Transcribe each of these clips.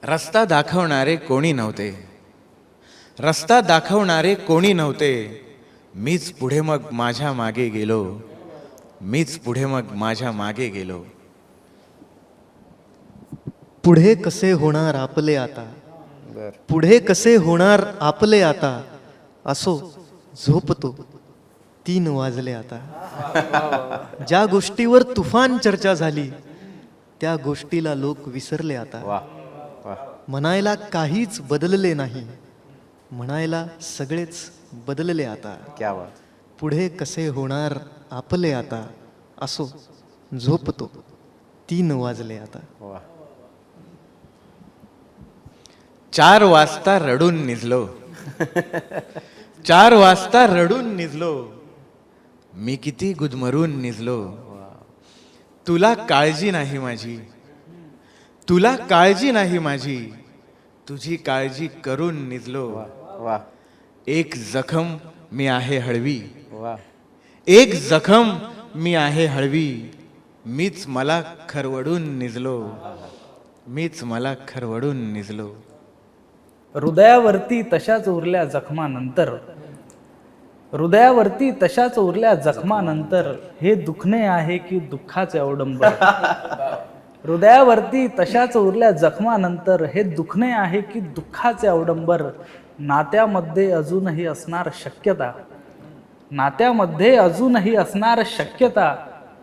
रस्ता दाखवणारे कोणी नव्हते, रस्ता दाखवणारे कोणी नव्हते. मीच पुढे मग माझ्या मागे गेलो, मीच पुढे मग माझ्या मागे गेलो. पुढे कसे होणार आपले आता, पुढे कसे होणार आपले आता. असो झोपतो 3 वाजले आता. ज्या गोष्टीवर तुफान चर्चा झाली त्या गोष्टीला लोक विसरले आता. म्हणायला काहीच बदलले नाही, म्हणायला सगळेच बदलले आता. क्या बात. पुढे कसे होणार आपले आता. असो झोपतो 3 वाजले आता. 4 वाजता रडून निजलो, 4 वाजता रडून निजलो. मी किती गुदमरून निजलो. तुला काळजी नाही माझी, तुला काळजी नाही माझी. तुझी काळजी करून निजलो. वा एक जखम मी आहे हळवी, वा. एक जखम मी आहे हळवी. मीच मला खरवडून निजलो, मीच मला खरवडून निजलो. हृदयावरती तशाच उरल्या जखमानंतर, हृदयावरती तशाच उरल्या जखमानंतर हे दुखणे आहे की दुःखाचे अवडंबर. हृदयावरती तशाच उरल्या जखमानंतर हे दुखणे आहे की दुःखाचे अवडंबर. नात्यामध्ये अजूनही असणार शक्यता, नात्यामध्ये अजूनही असणार शक्यता.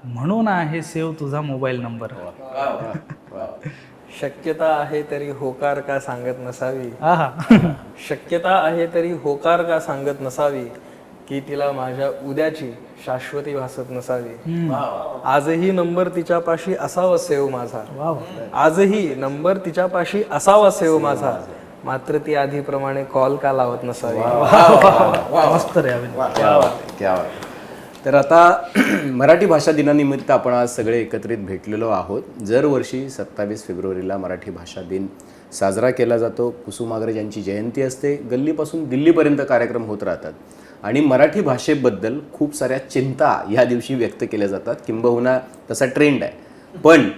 म्हणून आहे सेव तुझा मोबाईल नंबर. शक्यता आहे तरी होकार का सांगत नसावी, आहा. शक्यता आहे तरी होकार का सांगत नसावी. की तिला माझ्या उद्याची शाश्वती भासत नसावी. आजही नंबर तिच्यापाशी असावा सेव माझा, वाव. आजही नंबर तिच्यापाशी असावा सेव माझा. मात्र ती आधीप्रमाणे कॉल का लावत नसावी. मस्त रे अभिनय. क्या बात. तर आता मराठी भाषा दिनानिमित्त आपण आज सगळे एकत्रित भेटलेलो आहोत. दरवर्षी 27 फेब्रुवारीला मराठी भाषा दिन साजरा केला जातो. कुसुमाग्रज यांची जयंती असते. गल्लीपासून दिल्लीपर्यंत कार्यक्रम होत राहतात आणि मराठी भाषेबद्दल खूप साऱ्या चिंता या दिवशी व्यक्त केल्या जातात. किंबहुना तसा ट्रेंड आहे. पण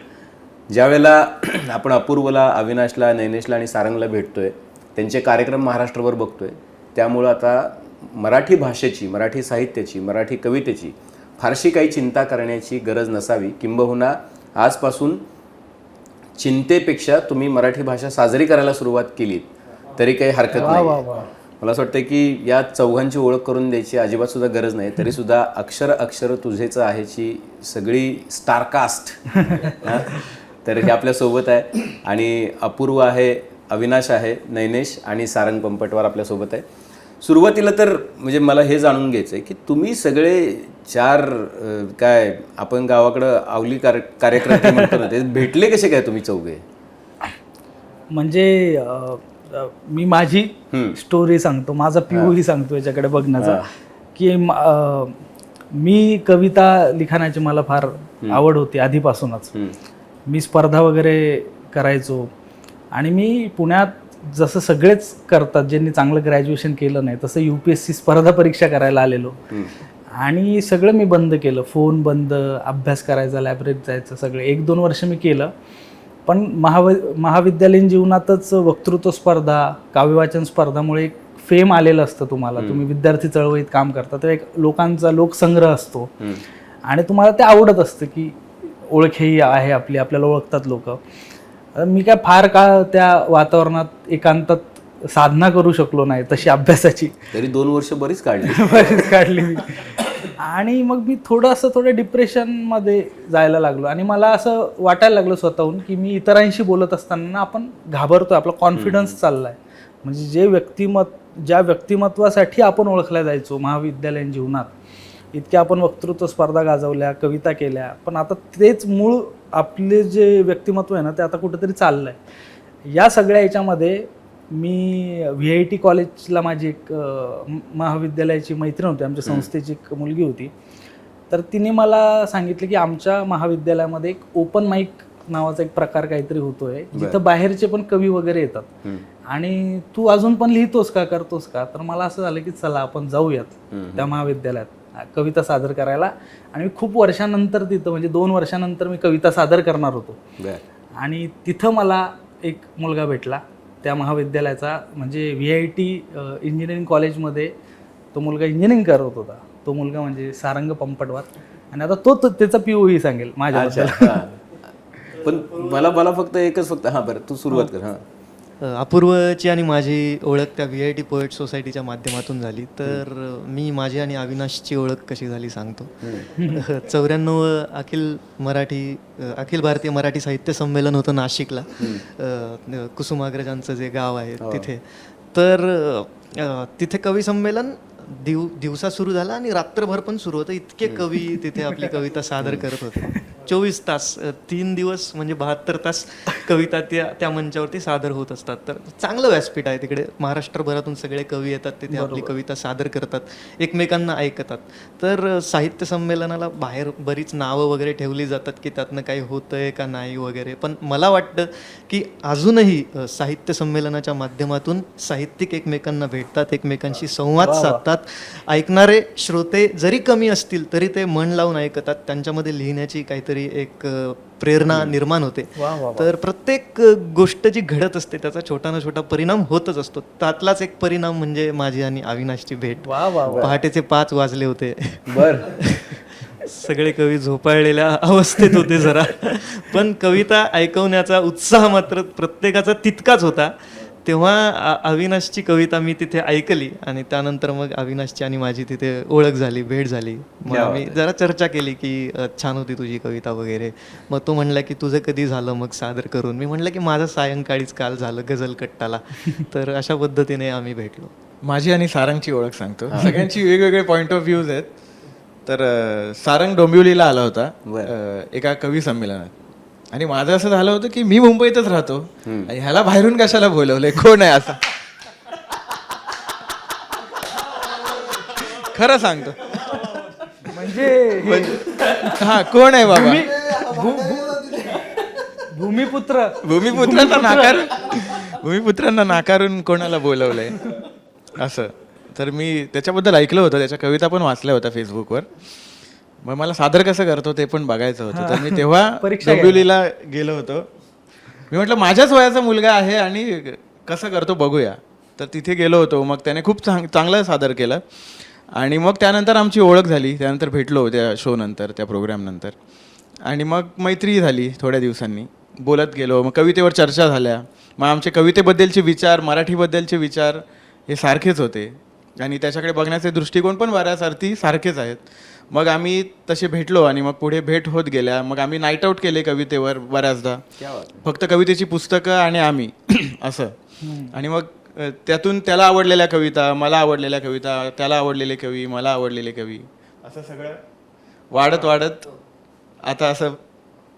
ज्यावेळेला आपण अपूर्वला, अविनाशला, नैनेशला आणि सारंगला भेटतोय, त्यांचे कार्यक्रम महाराष्ट्रभर बघतोय, त्यामुळं आता मराठी भाषेची, मराठी साहित्याची, मराठी कवितेची फारशी काही चिंता करण्याची गरज नसावी. किंबहुना आजपासून चिंतेपेक्षा तुम्ही मराठी भाषा साजरी करायला सुरुवात केली तरी काही हरकत नाही. मला असं वाटतं की या चौघांची ओळख करून द्यायची अजिबात सुद्धा गरज नाही. तरी सुद्धा अक्षर अक्षर तुझेच आहेची सगळी स्टारकास्ट तर हे आपल्यासोबत आहे. आणि अपूर्व आहे, अविनाश आहे, नैनेश आणि सारंग पंपटवार आपल्यासोबत आहे. सुरुवातीला तर म्हणजे मला हे जाणून घ्यायचं आहे की तुम्ही सगळे 4 काय आपण गावाकडं आवली कार्यक्रम म्हणतो ना, ते भेटले कसे काय तुम्ही चौघे? म्हणजे मी माझी स्टोरी सांगतो, माझा पिऊही सांगतो याच्याकडे बघण्याचा. की मी कविता लिखाणाची मला फार आवड होती आधीपासूनच. मी स्पर्धा वगैरे करायचो आणि मी पुण्यात जसं सगळेच करतात ज्यांनी चांगलं ग्रॅज्युएशन केलं नाही तसं UPSC स्पर्धा परीक्षा करायला आलेलो. आणि सगळं मी बंद केलं, फोन बंद, अभ्यास करायचा, लायब्ररीत जायचं, सगळं 1-2 वर्ष मी केलं. पण महाविद्यालयीन जीवनातच वक्तृत्व स्पर्धा, काव्यवाचन स्पर्धामुळे एक फेम आलेलं असतं तुम्हाला. तुम्ही विद्यार्थी चळवळीत काम करता तर एक लोकांचा लोकसंग्रह असतो आणि तुम्हाला ते आवडत असतं की ओळखही आहे आपली, आपल्याला ओळखतात लोक. मी काय फार काळ त्या वातावरणात एकांतात साधना करू शकलो नाही तशी अभ्यासाची. तरी 2 वर्ष बरीच काढली. बरीच काढली मी. आणि मग मी थोडं डिप्रेशनमध्ये जायला लागलो आणि मला असं वाटायला लागलं स्वतःहून की मी इतरांशी बोलत असताना आपण घाबरतोय, आपला कॉन्फिडन्स चाललाय. म्हणजे ज्या व्यक्तिमत्वासाठी आपण ओळखल्या जायचो महाविद्यालयीन जीवनात, इतक्या आपण वक्तृत्व स्पर्धा गाजवल्या, कविता केल्या, पण आता तेच मूळ आपले जे व्यक्तिमत्व आहे ना ते आता कुठेतरी चाललंय. या सगळ्या याच्यामध्ये मी VIT कॉलेजला माझी एक महाविद्यालयाची मैत्रीण होती, आमच्या संस्थेची एक मुलगी होती. तर तिने मला सांगितलं की आमच्या महाविद्यालयामध्ये एक ओपन माईक नावाचा एक प्रकार काहीतरी होतोय जिथं बाहेरचे पण कवी वगैरे येतात आणि तू अजून पण लिहितोस का, करतोस का? तर मला असं झालं की चला आपण जाऊयात त्या महाविद्यालयात कविता सादर करायला. आणि मी खूप वर्षानंतर तिथं, म्हणजे 2 वर्षानंतर मी कविता सादर करणार होतो. आणि तिथं मला एक मुलगा भेटला त्या महाविद्यालयाचा, म्हणजे VIT इंजिनिअरिंग कॉलेजमध्ये तो मुलगा इंजिनिअरिंग करत होता. तो मुलगा म्हणजे सारंग पंपटवार, आणि आता तो त्याचा POV सांगेल माझ्याबद्दल. हां. पण मला फक्त हां बरं तू सुरुवात कर. हां अपूर्वची आणि माझी ओळख त्या VIT पोएट सोसायटीच्या माध्यमातून झाली. तर मी माझी आणि अविनाशची ओळख कशी झाली सांगतो. 94 अखिल भारतीय मराठी साहित्य संमेलन होतं नाशिकला, कुसुमाग्रजांचं जे गाव आहे तिथे. तर तिथे कवी संमेलन दिवसा सुरू झाला आणि रात्रभर पण सुरू होतं. इतके कवी तिथे आपली कविता सादर करत होते. 24 तास 3 दिवस म्हणजे 72 तास कविता त्या मंचावरती सादर होत असतात. तर चांगलं व्यासपीठ आहे तिकडे. महाराष्ट्रभरातून सगळे कवी येतात तिथे, आपली कविता सादर करतात, एकमेकांना ऐकतात. तर साहित्य संमेलनाला बाहेर बरीच नावं वगैरे ठेवली जातात की त्यातनं काही होतंय का नाही वगैरे. पण मला वाटतं की अजूनही साहित्य संमेलनाच्या माध्यमातून साहित्यिक एकमेकांना भेटतात, एकमेकांशी संवाद साधतात. ऐकणारे श्रोते जरी कमी असतील तरी ते मन लावून ऐकतात. त्यांच्यामध्ये लिहिण्याची काहीतरी एक प्रेरणा निर्माण होते. तर प्रत्येक गोष्ट जी घडत असते त्याचा छोटा ना छोटा परिणाम होतच असतो. त्यातलाच एक परिणाम म्हणजे माझी आणि अविनाशची भेट. पहाटेचे 5 वाजले होते. सगळे कवी झोपाळलेल्या अवस्थेत होते जरा, पण कविता ऐकवण्याचा उत्साह मात्र प्रत्येकाचा तितकाच होता. तेव्हा अविनाशची कविता मी तिथे ऐकली आणि त्यानंतर मग अविनाशची आणि माझी तिथे ओळख झाली, भेट झाली. मग आम्ही जरा चर्चा केली की छान होती तुझी कविता वगैरे. मग तो म्हणला की तुझं कधी झालं मग सादर करून. मी म्हटलं की माझं सायंकाळीच काल झालं गझल कट्टाला. तर अशा पद्धतीने आम्ही भेटलो. माझी आणि सारंगची ओळख सांगतो. सगळ्यांची वेगवेगळे पॉईंट ऑफ व्ह्यूज आहेत. तर सारंग डोंबिवलीला आला होता एका कवी संमेलनात, आणि माझं असं झालं होतं की मी मुंबईतच राहतो आणि ह्याला बाहेरून कशाला बोलवलंय, कोण आहे असा. खरं सांगतो म्हणजे हा कोण आहे बाबा. भूमिपुत्रांना नाकारून कोणाला बोलवलंय असं. तर मी त्याच्याबद्दल ऐकलं होतं, त्याच्या कविता पण वाचल्या होत्या फेसबुकवर. मग मला सादर कसं करतो ते पण बघायचं होतं. तर मी तेव्हा डोंबिवलीला गेलो होतो. मी म्हटलं माझ्याच वयाचा मुलगा आहे आणि कसं करतो बघूया. तर तिथे गेलो होतो. मग त्याने खूप चांगलं सादर केलं आणि मग त्यानंतर आमची ओळख झाली. त्यानंतर भेटलो त्या शो नंतर, त्या प्रोग्राम नंतर, आणि मग मैत्री झाली. थोड्या दिवसांनी बोलत गेलो. मग कवितेवर चर्चा झाल्या. मग आमचे कवितेबद्दलचे विचार, मराठीबद्दलचे विचार हे सारखेच होते आणि त्याच्याकडे बघण्याचे दृष्टिकोन पण बऱ्याच अर्थी सारखेच आहेत. मग आम्ही तसे भेटलो आणि मग पुढे भेट होत गेल्या. मग आम्ही नाईट आऊट केले कवितेवर बऱ्याचदा, फक्त कवितेची पुस्तकं आणि आम्ही असं. आणि मग त्यातून त्याला आवडलेल्या कविता, मला आवडलेल्या कविता, त्याला आवडलेले कवी, मला आवडलेले कवी, असं सगळं वाढत वाढत आता असं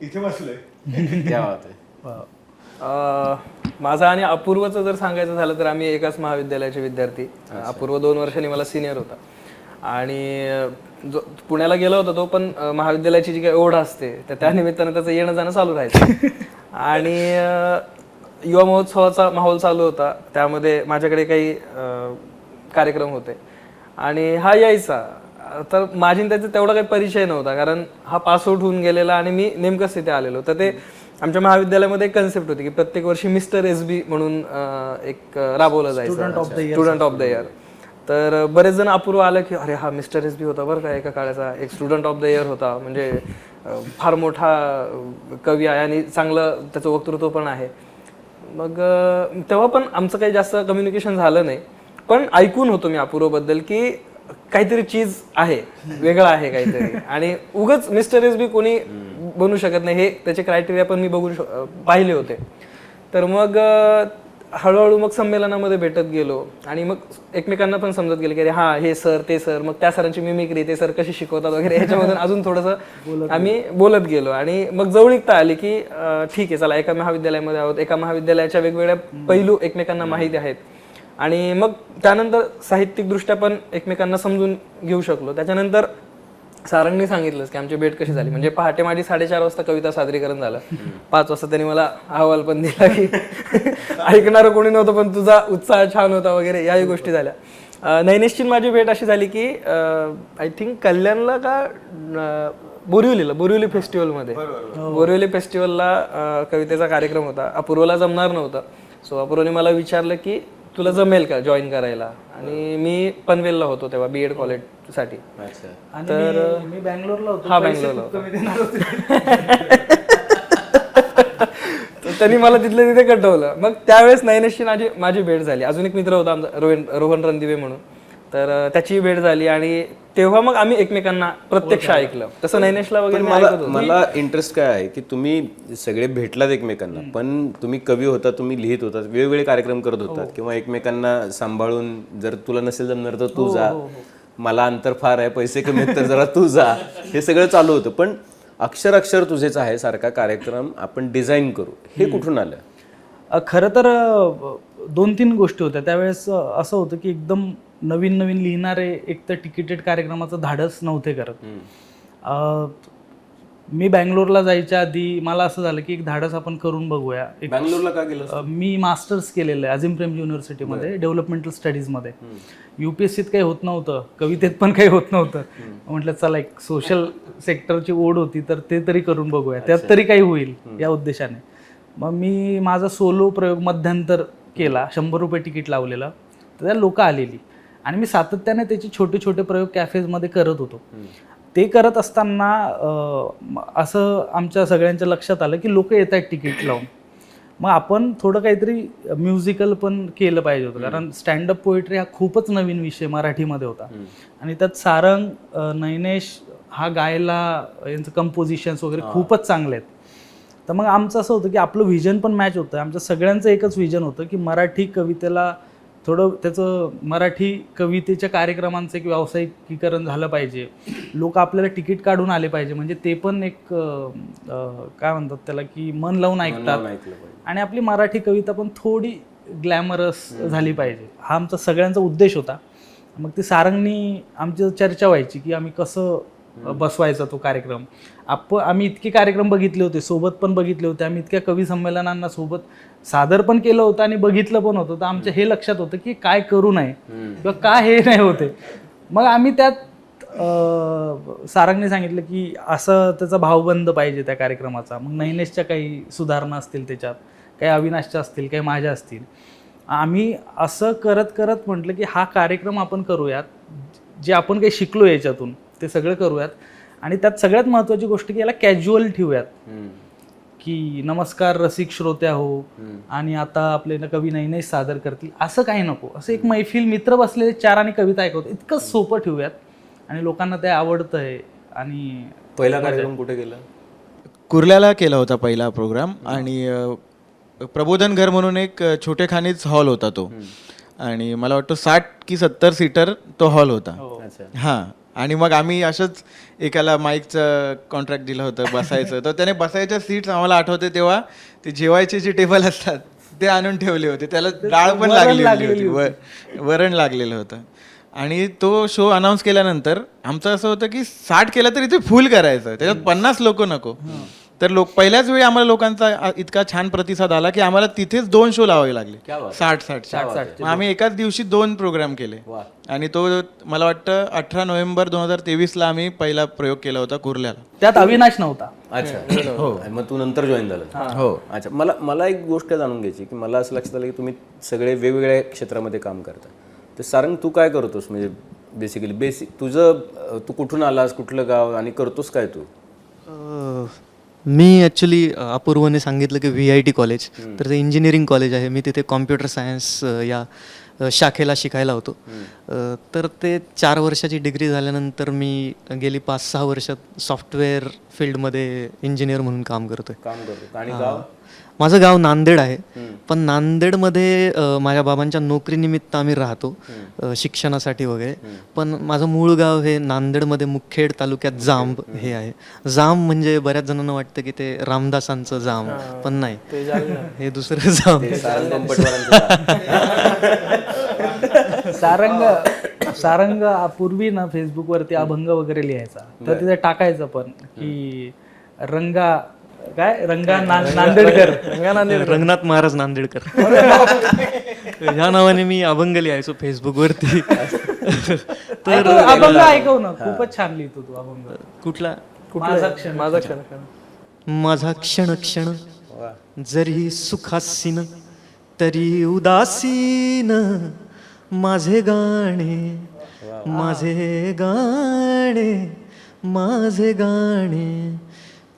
इथे बसलोय. माझा आणि अपूर्वचं जर सांगायचं झालं तर आम्ही एकाच महाविद्यालयाचे विद्यार्थी. अपूर्व 2 वर्षांनी मला सिनियर होता आणि जो पुण्याला गेला होता तो पण महाविद्यालयाची जी काही ओढ असते त्या निमित्तानं त्याचं येणं जाणं चालू राहायचं. आणि युवा महोत्सवाचा माहोल चालू होता, त्यामध्ये माझ्याकडे काही कार्यक्रम होते आणि हा यायचा. तर माझी त्याचा तेवढा काही परिचय नव्हता, कारण हा पासआउट होऊन गेलेला आणि मी नेमकंच तिथे आलेलो. तर ते आमच्या महाविद्यालयामध्ये एक कन्सेप्ट होती की प्रत्येक वर्षी मिस्टर SB म्हणून एक राबवलं जायचं, स्टुडंट ऑफ द इयर. तर बरेच जण अपूर्व आलं की अरे हा मिस्टर SB होता बरं का, एका काळाचा एक स्टुडंट ऑफ द इयर होता, म्हणजे फार मोठा कवी आहे आणि चांगलं त्याचं वक्तृत्व पण आहे. मग तेव्हा पण आमचं काही जास्त कम्युनिकेशन झालं नाही, पण ऐकून होतो मी अपूर्वबद्दल की काहीतरी चीज आहे, वेगळं आहे काहीतरी. आणि उगाच मिस्टर SB कोणी बनू शकत नाही हे त्याचे क्रायटेरिया पण मी पाहिले होते. तर मग हळूहळू मग संमेलनामध्ये भेटत गेलो आणि मग एकमेकांना पण समजत गेले की अरे हा हे सर ते सर, मग त्या सरांची मिमिक्री, ते सर कशी शिकवतात वगैरे, ह्याच्यामधून अजून थोडंसं आम्ही बोलत गेलो. आणि मग जवळीकता आली की ठीक आहे चला एका महाविद्यालयामध्ये आहोत, एका महाविद्यालयाच्या वेगवेगळ्या पैलू एकमेकांना माहिती आहेत. आणि मग त्यानंतर साहित्यिकदृष्ट्या पण एकमेकांना समजून घेऊ शकलो. त्याच्यानंतर सारंगने सांगितलंच की आमची भेट कशी झाली. म्हणजे पहाटे माझी 4:30 वाजता कविता सादरीकरण झालं, 5 वाजता त्यांनी मला अहवाल पण दिला की ऐकणारं कोणी नव्हतं पण तुझा उत्साह छान होता वगैरे, याही गोष्टी झाल्या. नैनेशची माझी भेट अशी झाली की आय थिंक कल्याणला का बोरिवली फेस्टिवलमध्ये बोरिवली फेस्टिवलला कवितेचा कार्यक्रम होता. अपूर्वला जमणार नव्हता, सो अपूर्वने मला विचारलं की तुला जमेल का जॉईन करायला, आणि मी पनवेलला होतो तेव्हा BEd कॉलेजसाठी. तर मी बँगलोरला होतो. हा, पैसे बँगलोरला खूप कमी देणार होते. तर त्यांनी मला तिथलं तिथे कटवलं. मग त्यावेळेस नैनेशची माझी भेट झाली. अजून एक मित्र होता आमचा रोहन रणदिवे म्हणून, तर त्याची भेट झाली आणि तेव्हा मग आम्ही एकमेकांना प्रत्यक्ष ऐकलं. तसं नैनेशला वगैरे मी ऐकत होतो. मला इंटरेस्ट काय आहे की तुम्ही सगळे भेटलात एकमेकांना, पण तुम्ही कवी होता, तुम्ही लिहित होतात, वेगवेगळे कार्यक्रम करत होतात किंवा एकमेकांना सांभाळून, जर तुला नसेल जमणार तर तू जा, मला अंतर फार आहे, पैसे कमी आहेत तर जरा तू जा, हे सगळं चालू होतं. पण अक्षर तुझेच आहे सारखा कार्यक्रम आपण डिझाईन करू, हे कुठून आलं? खरं तर 2-3 गोष्टी होत्या त्यावेळेस. असं होतं की एकदम नवीन लिहिणारे एक तर तिकीटेड कार्यक्रमाचं धाडस नव्हते करत. मी बँगलोरला जायच्या आधी मला असं झालं की एक धाडस आपण करून बघूया. बँगलोरला का गेलं? मी मास्टर्स केलेलं आहे अजिम प्रेमजी युनिव्हर्सिटीमध्ये डेव्हलपमेंटल स्टडीजमध्ये. UPSCत काही होत नव्हतं, कवितेत पण काही होत नव्हतं. म्हटलं चला एक सोशल सेक्टरची ओढ होती तर ते तरी करून बघूया, त्यात तरी काही होईल या उद्देशाने. मग मी माझा सोलो प्रयोग मध्यंतर केला, 100 रुपये तिकीट लावलेलं, तर त्या लोक आलेली आणि मी सातत्याने त्याचे छोटे प्रयोग कॅफेजमध्ये करत होतो. ते करत असताना असं आमच्या सगळ्यांच्या लक्षात आलं की लोक येत आहेत तिकीट लावून, मग आपण थोडं काहीतरी म्युझिकल पण केलं पाहिजे होतं. कारण स्टँडअप पोएट्री हा खूपच नवीन विषय मराठीमध्ये होता आणि त्यात सारंग, नैनेश हा गायला, यांचं कंपोजिशन्स वगैरे खूपच चांगले आहेत. तर मग आमचं असं होतं की आपलं व्हिजन पण मॅच होतं. आमचं सगळ्यांचं एकच व्हिजन होतं की मराठी कवितेला थोडं त्याचं, मराठी कवितेच्या कार्यक्रमांचं एक व्यावसायिकीकरण झालं पाहिजे, लोक आपल्याला तिकीट काढून आले पाहिजे, म्हणजे ते पण एक काय म्हणतात त्याला की मन लावून ऐकतात आणि आपली मराठी कविता पण थोडी ग्लॅमरस झाली पाहिजे, हा आमचा सगळ्यांचा उद्देश होता. मग ती सारंगनी आमची चर्चा व्हायची की आम्ही कसं बसवायचा तो कार्यक्रम. आम्ही इतके कार्यक्रम बघितले होते, सोबत पण बघितले होते, आम्ही इतक्या कवी संमेलनांना सोबत सादर पण केलं होतं आणि बघितलं पण होतं. तर आमच्या हे लक्षात होतं की काय करू नये किंवा का हे नाही होते. मग आम्ही त्यात सारंगने सांगितलं की असं त्याचा भावबंद पाहिजे त्या कार्यक्रमाचा. मग नैनेशच्या काही सुधारणा असतील, त्याच्यात काही अविनाशच्या असतील, काही माझ्या असतील. आम्ही असं करत म्हटलं की हा कार्यक्रम आपण करूयात, जे आपण काही शिकलो याच्यातून ते सगळं करूयात आणि त्यात सगळ्यात महत्त्वाची गोष्ट की याला कॅज्युअल ठेवूयात की नमस्कार रसिक श्रोत्या हो आणि आता आपले कवी नैनेश सादर करतील, असं काही नको. असं एक मैफिल, मित्र बसलेले 4 आणि कविता ऐकवतो, इतकं सोपं ठेवूयात आणि लोकांना ते आवडतंय. आणि पहिला कार्यक्रम कुठे केला? कुर्ल्याला केला होता पहिला प्रोग्राम आणि प्रबोधन घर म्हणून एक छोटेखानीच हॉल होता तो आणि मला वाटतं 60 की 70 सीटर तो हॉल होता. हां, आणि मग आम्ही असंच एकाला माईकचं कॉन्ट्रॅक्ट दिलं होतं बसायचं, तर त्याने बसायच्या सीट्स आम्हाला आठवते तेव्हा ते जेवायचे जे टेबल असतात ते आणून ठेवले होते, त्याला डाळ पण लागलेली होती, वरण लागलेलं होतं. आणि तो शो अनाऊन्स केल्यानंतर आमचं असं होतं की 60 केलं तरी ते फुल करायचं, त्याच्यात 50 लोक नको. तर पहिल्याच वेळी आम्हाला लोकांचा इतका छान प्रतिसाद आला की आम्हाला तिथेच 2 शो लावावे लागले, 60. आम्ही एकाच दिवशी 2 प्रोग्राम केले आणि तो मला वाटतं 18 नोव्हेंबर 2023ला आम्ही पहिला प्रयोग केला होता कुर्ल्याला. त्यात अविनाश नव्हता. अच्छा, हो. मग तू नंतर जॉईन झाला? हो. अच्छा, मला एक गोष्ट जाणून घ्यायची की मला असं लक्षात आलं की तुम्ही सगळे वेगवेगळ्या क्षेत्रामध्ये काम करता. तर सारंग, तू काय करतोस? म्हणजे बेसिक तू कुठून आलास, कुठलं गाव आणि करतोस काय तू? मी ॲक्च्युली अपूर्वने सांगितलं की VIT कॉलेज, तर ते इंजिनिअरिंग कॉलेज आहे. मी तिथे कॉम्प्युटर सायन्स या शाखेला शिकायला होतो. तर ते 4 वर्षाची डिग्री झाल्यानंतर मी गेली 5-6 वर्षात सॉफ्टवेअर फील्डमध्ये इंजिनियर म्हणून काम करतोय. आणि गाव? माझं गाव नांदेड आहे, पण नांदेडमध्ये माझ्या बाबांच्या नोकरीनिमित्त आम्ही राहतो शिक्षणासाठी वगैरे. पण माझं मूळ गाव हे नांदेडमध्ये मुखेड तालुक्यात जांब हे आहे. जांब म्हणजे बऱ्याच जणांना वाटतं की ते रामदासांचं जांब, पण नाही, हे दुसरं जांब. सारंग पूर्वी ना फेसबुकवरती अभंग वगैरे लिहायचा, तर तिथे टाकायचं पण की रंगा काय नांदेडकर. रंगनाथ महाराज नांदेडकर ह्या नावाने मी अभंग लिहायचो फेसबुकवरती. तर अभंग ऐकव ना, खूपच छान लिहितो तू अभंग. कुठला? माझा क्षण. माझा क्षण क्षण जरी सुखासीन तरी उदासीन, माझे गाणे माझे गाणे माझे गाणे,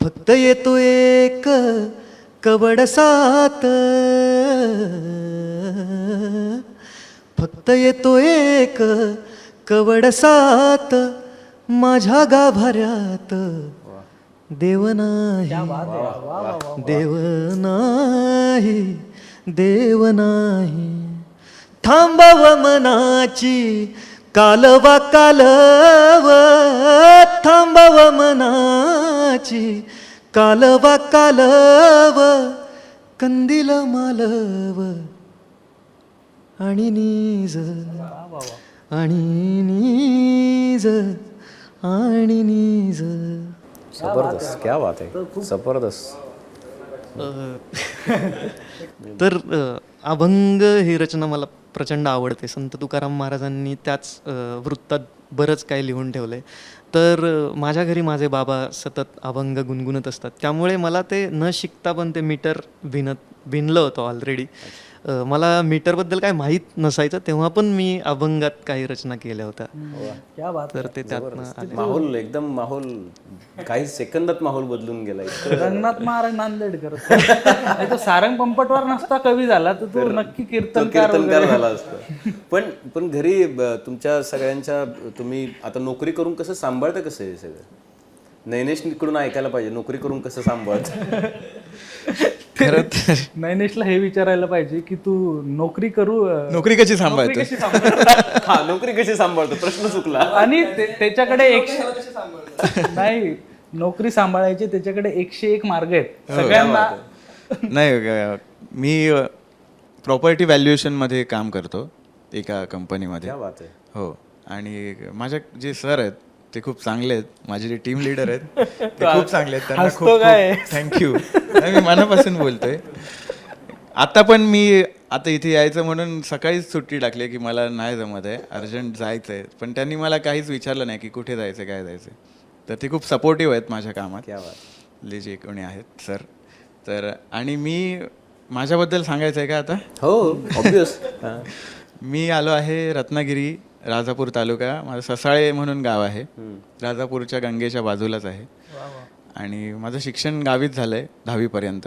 फक्त येतो एक कवडसात, फक्त येतो एक कवडसात, माझ्या गाभाऱ्यात देव नाही, देव नाही, देव नाही. थांबव मनाची कालवा कालव, थांबव मनाची कालवा कालव, कंदील मालव आणि नीज आणि नीज आणि नीज. जबरदस्त, क्या बात आहे, जबरदस्त. तर अभंग ही रचना मला प्रचंड आवडते. संत तुकाराम महाराजांनी त्याच वृत्तात बरंच काही लिहून ठेवलं आहे. तर माझ्या घरी माझे बाबा सतत अभंग गुणगुणत असतात, त्यामुळे मला ते न शिकता पण ते मीटर भिनलं होतं ऑलरेडी. मला मीटरबद्दल काय माहीत नसायचं, तेव्हा पण मी अभंगात काही रचना केल्या होत्या. तर ते त्यातनं आले. माहोल एकदम माहोल काही सेकंदात माहोल बदलून गेला. रंगनाथ महाराज नांदेडकर. नाही तो सारंग पंपटवार नसता कवी झाला तर तू नक्की कीर्तनकार झाला असतं. पण घरी तुमच्या सगळ्यांच्या, तुम्ही आता नोकरी करून कसं सांभाळतं, कसं हे सगळं? नैनेशकडून ऐकायला पाहिजे, नोकरी करून कसं सांभाळतं. खरं तर नैनेशला हे विचारायला पाहिजे की तू नोकरी नोकरी कशी सांभाळतो? हा, नोकरी कशी सांभाळतो, प्रश्न चुकला. आणि त्याच्याकडे 100 नाही, नोकरी सांभाळायची त्याच्याकडे 101 मार्ग आहेत सगळ्यांना. नाही, मी प्रॉपर्टी व्हॅल्युएशनमध्ये काम करतो एका कंपनीमध्ये. क्या बात आहे. हो, आणि माझ्या जे सर आहेत ते खूप चांगले आहेत. माझे जे टीम लीडर आहेत ते खूप चांगले आहेत. त्यांना खूप थँक्यू. मी मनापासून बोलतोय. आता पण मी आता इथे यायचं म्हणून सकाळीच सुट्टी टाकली की मला नाही जमत आहे, अर्जंट जायचं आहे. पण त्यांनी मला काहीच विचारलं नाही की कुठे जायचं, काय जायचं. तर ते खूप सपोर्टिव्ह आहेत माझ्या कामात, जे कोणी आहेत सर. तर आणि मी माझ्याबद्दल सांगायचं आहे का आता? हो, ऑब्वियस. मी आलो आहे रत्नागिरी, राजापूर तालुका. माझं ससाळे म्हणून गाव आहे, राजापूरच्या गंगेच्या बाजूलाच आहे. आणि माझं शिक्षण गावीच झालं आहे 10वीपर्यंत.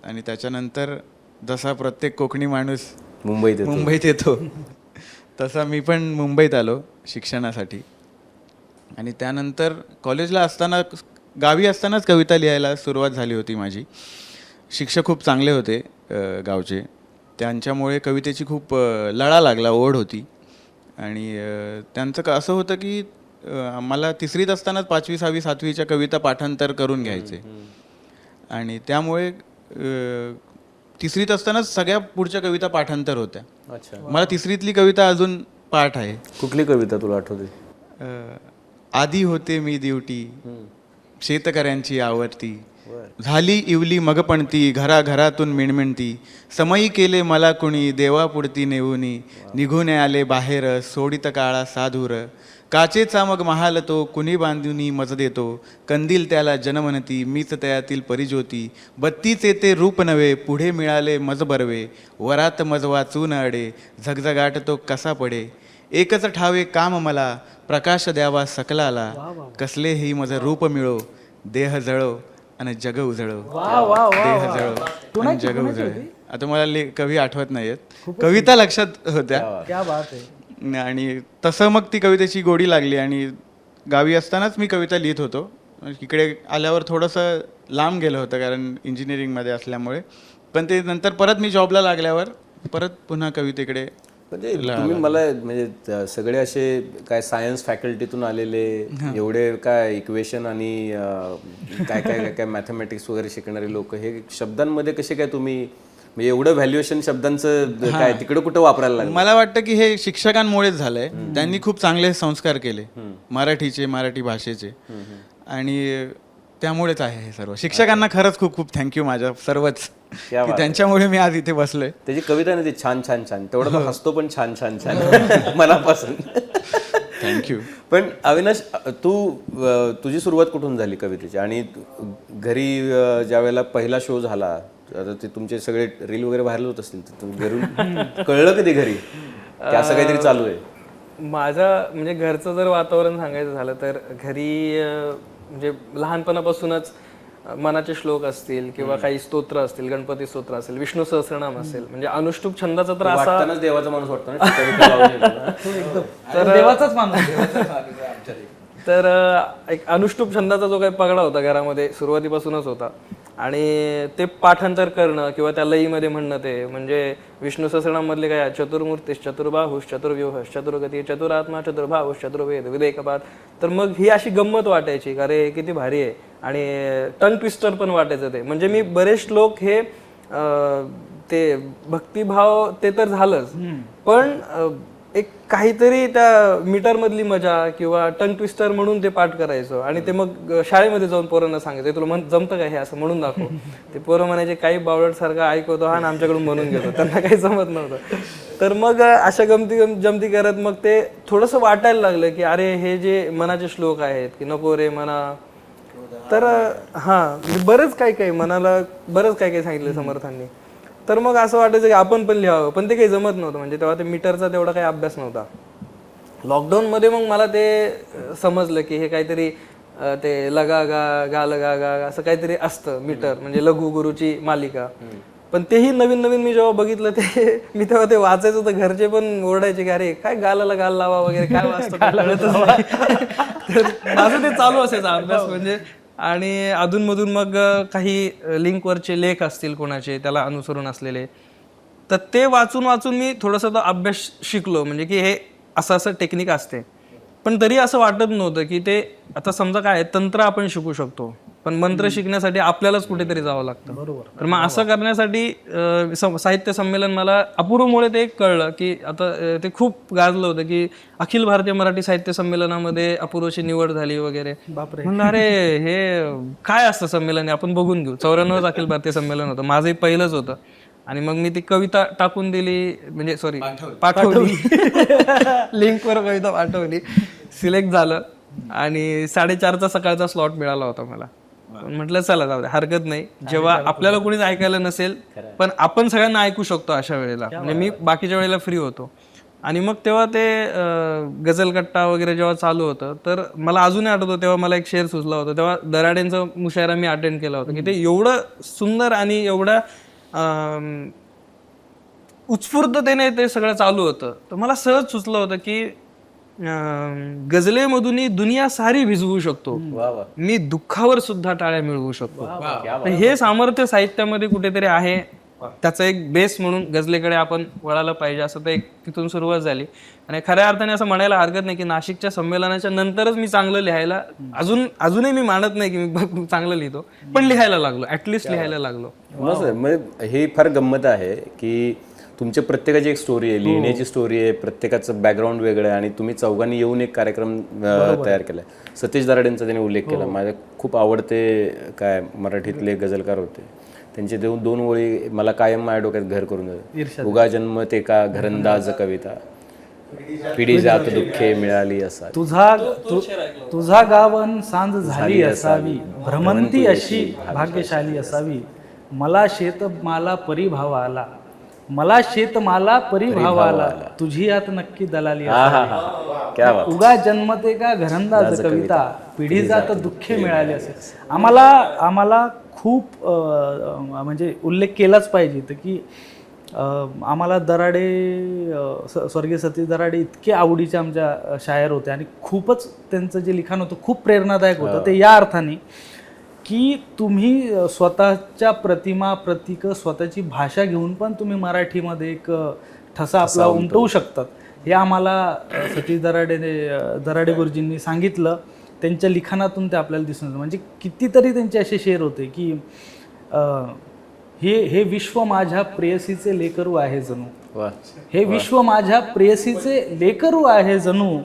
आणि त्याच्यानंतर जसा प्रत्येक कोकणी माणूस मुंबईत येतो तसा मी पण मुंबईत आलो शिक्षणासाठी. आणि त्यानंतर कॉलेजला असताना, गावी असतानाच कविता लिहायला सुरुवात झाली होती माझी. शिक्षक खूप चांगले होते गावचे, त्यांच्यामुळे कवितेची खूप लळा लागला, ओढ होती. आणि त्यांचं असं होतं की मला 3रीत असतानाच 5वी, 6वी, 7वीच्या कविता पाठांतर करून घ्यायचे. आणि त्यामुळे 3रीत असतानाच सगळ्या पुढच्या कविता पाठांतर होत्या. मला 3रीतली कविता अजून पाठ आहे. कुठली कविता तुला आठवते? आधी होते मी दिवटी, शेतकऱ्यांची आवडती, झाली इवली मग पण ती, घराघरातून मिणमिणती, समयी केले मला कुणी, देवापुढती नेऊनी, निघून आले बाहेर, सोडित काळा साधूर, काचेचा मग महाल तो, कुणी बांधुनी मज देतो, कंदील त्याला जनमनती, मीच तयातील परिज्योती, बत्तीचे ते रूप नव्हे, पुढे मिळाले मज बरवे, वरात मज वाचून अडे, झगझगाट तो कसा पडे, एकच ठावे काम मला, प्रकाश द्यावा सकलाला, कसले ही मज रूप मिळो, देह जळो आणि जग उजळो, देह जळो आणि जग उजळो. आता मला कवी आठवत नाहीयेत, कविता लक्षात होत्या. आणि तसं मग ती कवितेची गोडी लागली. आणि गावी असतानाच मी कविता लिहित होतो. इकडे आल्यावर थोडंसं लांब गेलं होतं कारण इंजिनिअरिंगमध्ये असल्यामुळे. पण ते नंतर परत मी जॉबला लागल्यावर परत पुन्हा कवितेकडे. म्हणजे तुम्ही मला, म्हणजे सगळे असे काय सायन्स फॅकल्टीतून आलेले, एवढे काय इक्वेशन आणि काय काय काय मॅथमॅटिक्स वगैरे शिकणारे लोक, हे शब्दांमध्ये कसे काय तुम्ही, म्हणजे एवढं व्हॅल्युएशन शब्दांचं काय तिकडे कुठं वापरायला लागलं? मला वाटतं की हे शिक्षकांमुळेच झालंय. त्यांनी खूप चांगले संस्कार केले मराठीचे, मराठी भाषेचे. आणि त्यामुळेच आहे हे सर्व. शिक्षकांना खरंच खूप खूप थँक्यू माझ्या सर्वच, क्या की बात. त्यांच्यामुळे मी आज इथे बसलोय. त्याची कविता आहे ना ती छान छान छान, तेवढा तो हसतो पण छान छान छान मनापासून. थँक्यू. पण अविनाश, तुझी सुरुवात कुठून झाली कवितेची? आणि घरी ज्या वेळेला पहिला शो झाला, आता ते तुमचे सगळे रील वगैरे व्हायरल होत असतील, तर घरून कळलं कधी घरी की असं काहीतरी चालू आहे? म्हणजे घरचं जर वातावरण सांगायचं झालं तर घरी म्हणजे लहानपणापासूनच मनाचे श्लोक असतील किंवा काही स्तोत्र असतील, गणपती स्तोत्र असेल, विष्णू सहस्रनाम असेल, म्हणजे अनुष्टुप छंदाचा तर असा वाटतानाच देवाचा माणूस वाटतो ना कविता लावून येतो. तर देवाचाच माणूस. तर एक अनुष्टुप छंदाचा जो काही पगडा होता घरामध्ये सुरुवातीपासूनच होता. आणि ते पाठांतर करणं किंवा त्या लईमध्ये म्हणणं, ते म्हणजे विष्णू सहस्रनाम मधले काय चतुर्मूर्तीश चतुर्बाहुश चतुर्व्यूहश चतुर्गती चतुरात्मा चतुर्भावश चतुर्वेद विवेकपात. तर मग ही अशी गंमत वाटायची, अरे किती भारी आहे. आणि टंग ट्विस्टर पण वाटायचं ते. म्हणजे मी बरेच श्लोक हे ते भक्तिभाव ते तर झालंच, पण एक काहीतरी त्या मीटर मधली मजा किंवा टंग ट्विस्टर म्हणून ते पाठ करायचो. आणि ते मग शाळेमध्ये जाऊन पोरांना सांगायचं, तुला जमतं का हे असं म्हणून दाखव. ते पोरं म्हणायचे काही बावळट सारखं ऐकवतो हा, आमच्याकडून म्हणून घेतो, त्यांना काही जमत नव्हतं. तर मग अशा जमती करत मग ते थोडंसं वाटायला लागलं की अरे हे जे मनाचे श्लोक आहेत की नको रे मना, तर बरंच काही मनाला बरंच काही सांगितलं समर्थांनी. तर मग असं वाटायचं की आपण पण लिहावं, पण ते काही जमत नव्हतं. म्हणजे तेव्हा ते मीटरचा तेवढा काही अभ्यास नव्हता. लॉकडाऊनमध्ये मग मला ते समजलं की हे काहीतरी ते लगा गा गा लगा गा असं काहीतरी असतं मीटर, म्हणजे लघु गुरुची मालिका. पण तेही नवीन नवीन मी जेव्हा बघितलं ते मी तेव्हा ते वाचायचं, तर घरचे पण ओरडायचे की अरे काय गालाला गाल लावा वगैरे काय वाचतं कळतच नाही. तर माझं ते चालू असायचं अभ्यास म्हणजे. आणि अधूनमधून मग काही लिंकवरचे लेख असतील कोणाचे त्याला अनुसरून असलेले, तर ते वाचून वाचून मी थोडासा तो अभ्यास शिकलो. म्हणजे की हे असं असं टेक्निक असते. पण तरी असं वाटत नव्हतं की ते आता समजा काय तंत्र आपण शिकू शकतो, पण मंत्र शिकण्यासाठी आपल्यालाच कुठेतरी जावं लागतं. बरोबर. तर मग असं करण्यासाठी साहित्य संमेलन मला अपूर्वमुळे ते कळलं की आता ते खूप गाजलं होतं की अखिल भारतीय मराठी साहित्य संमेलनामध्ये अपूर्वची निवड झाली वगैरे. बापरे. म्हणलं अरे हे काय असतं संमेलन, आपण बघून घेऊ. 94 अखिल भारतीय संमेलन होतं, माझंही पहिलंच होतं. आणि मग मी ती कविता टाकून दिली, म्हणजे सॉरी पाठवली लिंकवर कविता पाठवली, सिलेक्ट झालं. आणि 4:30चा सकाळचा स्लॉट मिळाला होता मला. म्हटलं चला जाऊ दे, हरकत नाही. जेव्हा आपल्याला कोणीच ऐकायला नसेल पण आपण सगळ्यांना ऐकू शकतो अशा वेळेला, म्हणजे मी बाकीच्या वेळेला फ्री होतो. आणि मग तेव्हा ते गझलकट्टा वगैरे जेव्हा चालू होतं, तर मला अजूनही आठवतं तेव्हा मला एक शेर सुचला होता. तेव्हा दराडेंचा मुशायरा मी अटेंड केला होता की ते एवढं सुंदर आणि एवढं उत्स्फूर्ततेने ते सगळं चालू होतं. तर मला सहज सुचलं होतं की गझलेमधूनही दुनिया सारी भिजवू शकतो, मी दुःखावर सुद्धा टाळ्या मिळवू शकतो. हे सामर्थ्य साहित्यामध्ये कुठेतरी आहे. त्याचा एक बेस म्हणून गझलेकडे आपण वळायला पाहिजे, असं तर एक तिथून सुरुवात झाली. आणि खऱ्या अर्थाने असं म्हणायला हरकत नाही की नाशिकच्या संमेलनाच्या नंतरच मी चांगलं लिहायला, अजूनही मी मानत नाही की मी चांगलं लिहितो, पण लिहायला लागलो, ऍटलिस्ट लिहायला लागलो. म्हणजे हे फार गंमत आहे की तुमच्या प्रत्येकाची एक स्टोरी आहे, लिहिण्याची स्टोरी आहे, प्रत्येकाचं बॅकग्राऊंड वेगळं आहे. आणि तुम्ही चौघांनी येऊन एक कार्यक्रम तयार केलाय. सतीश दराडेंचा त्याने उल्लेख केला, माझे खूप आवडते काय मराठीतले गझलकार होते, त्यांचे दोन ओळी मला कायम माझ्या डोक्यात घर करून जाते. उगा जन्म ते का घरंदाज कविता, पिढी जात दुःखे मिळाली असा, तुझा गावन सांज झाली असावी, भ्रमंती अशी भाग्यशाली असावी. मला शेतमाला परिभाव आला, मला शेतमाला परिभाव आला, तुझी यात नक्की दलाली असावी. उगा जन्मते का घरंदाज कविता, पिढी जात दुःखे मिळाली असे. आम्हाला खूप म्हणजे उल्लेख केलाच पाहिजे तर की आम्हाला दराडे, स्वर्गीय सतीश दराडे इतके आवडीचे आमच्या शायर होते. आणि खूपच त्यांचं जे लिखाण होतं खूप प्रेरणादायक होतं. ते या अर्थाने की तुम्ही स्वतःच्या प्रतिमा प्रतीक स्वतःची भाषा घेऊन पण तुम्ही मराठीमध्ये एक ठसा आपला उमटवू शकतात, हे आम्हाला सतीश दराडे गुरुजींनी सांगितलं. त्यांच्या लिखाणातून ते आपल्याला दिसून येतं. म्हणजे कितीतरी त्यांचे असे शेर होते की हे विश्व माझ्या प्रेयसीचे लेकरू आहे जणू, हे विश्व माझ्या प्रेयसीचे लेकरू आहे जणू,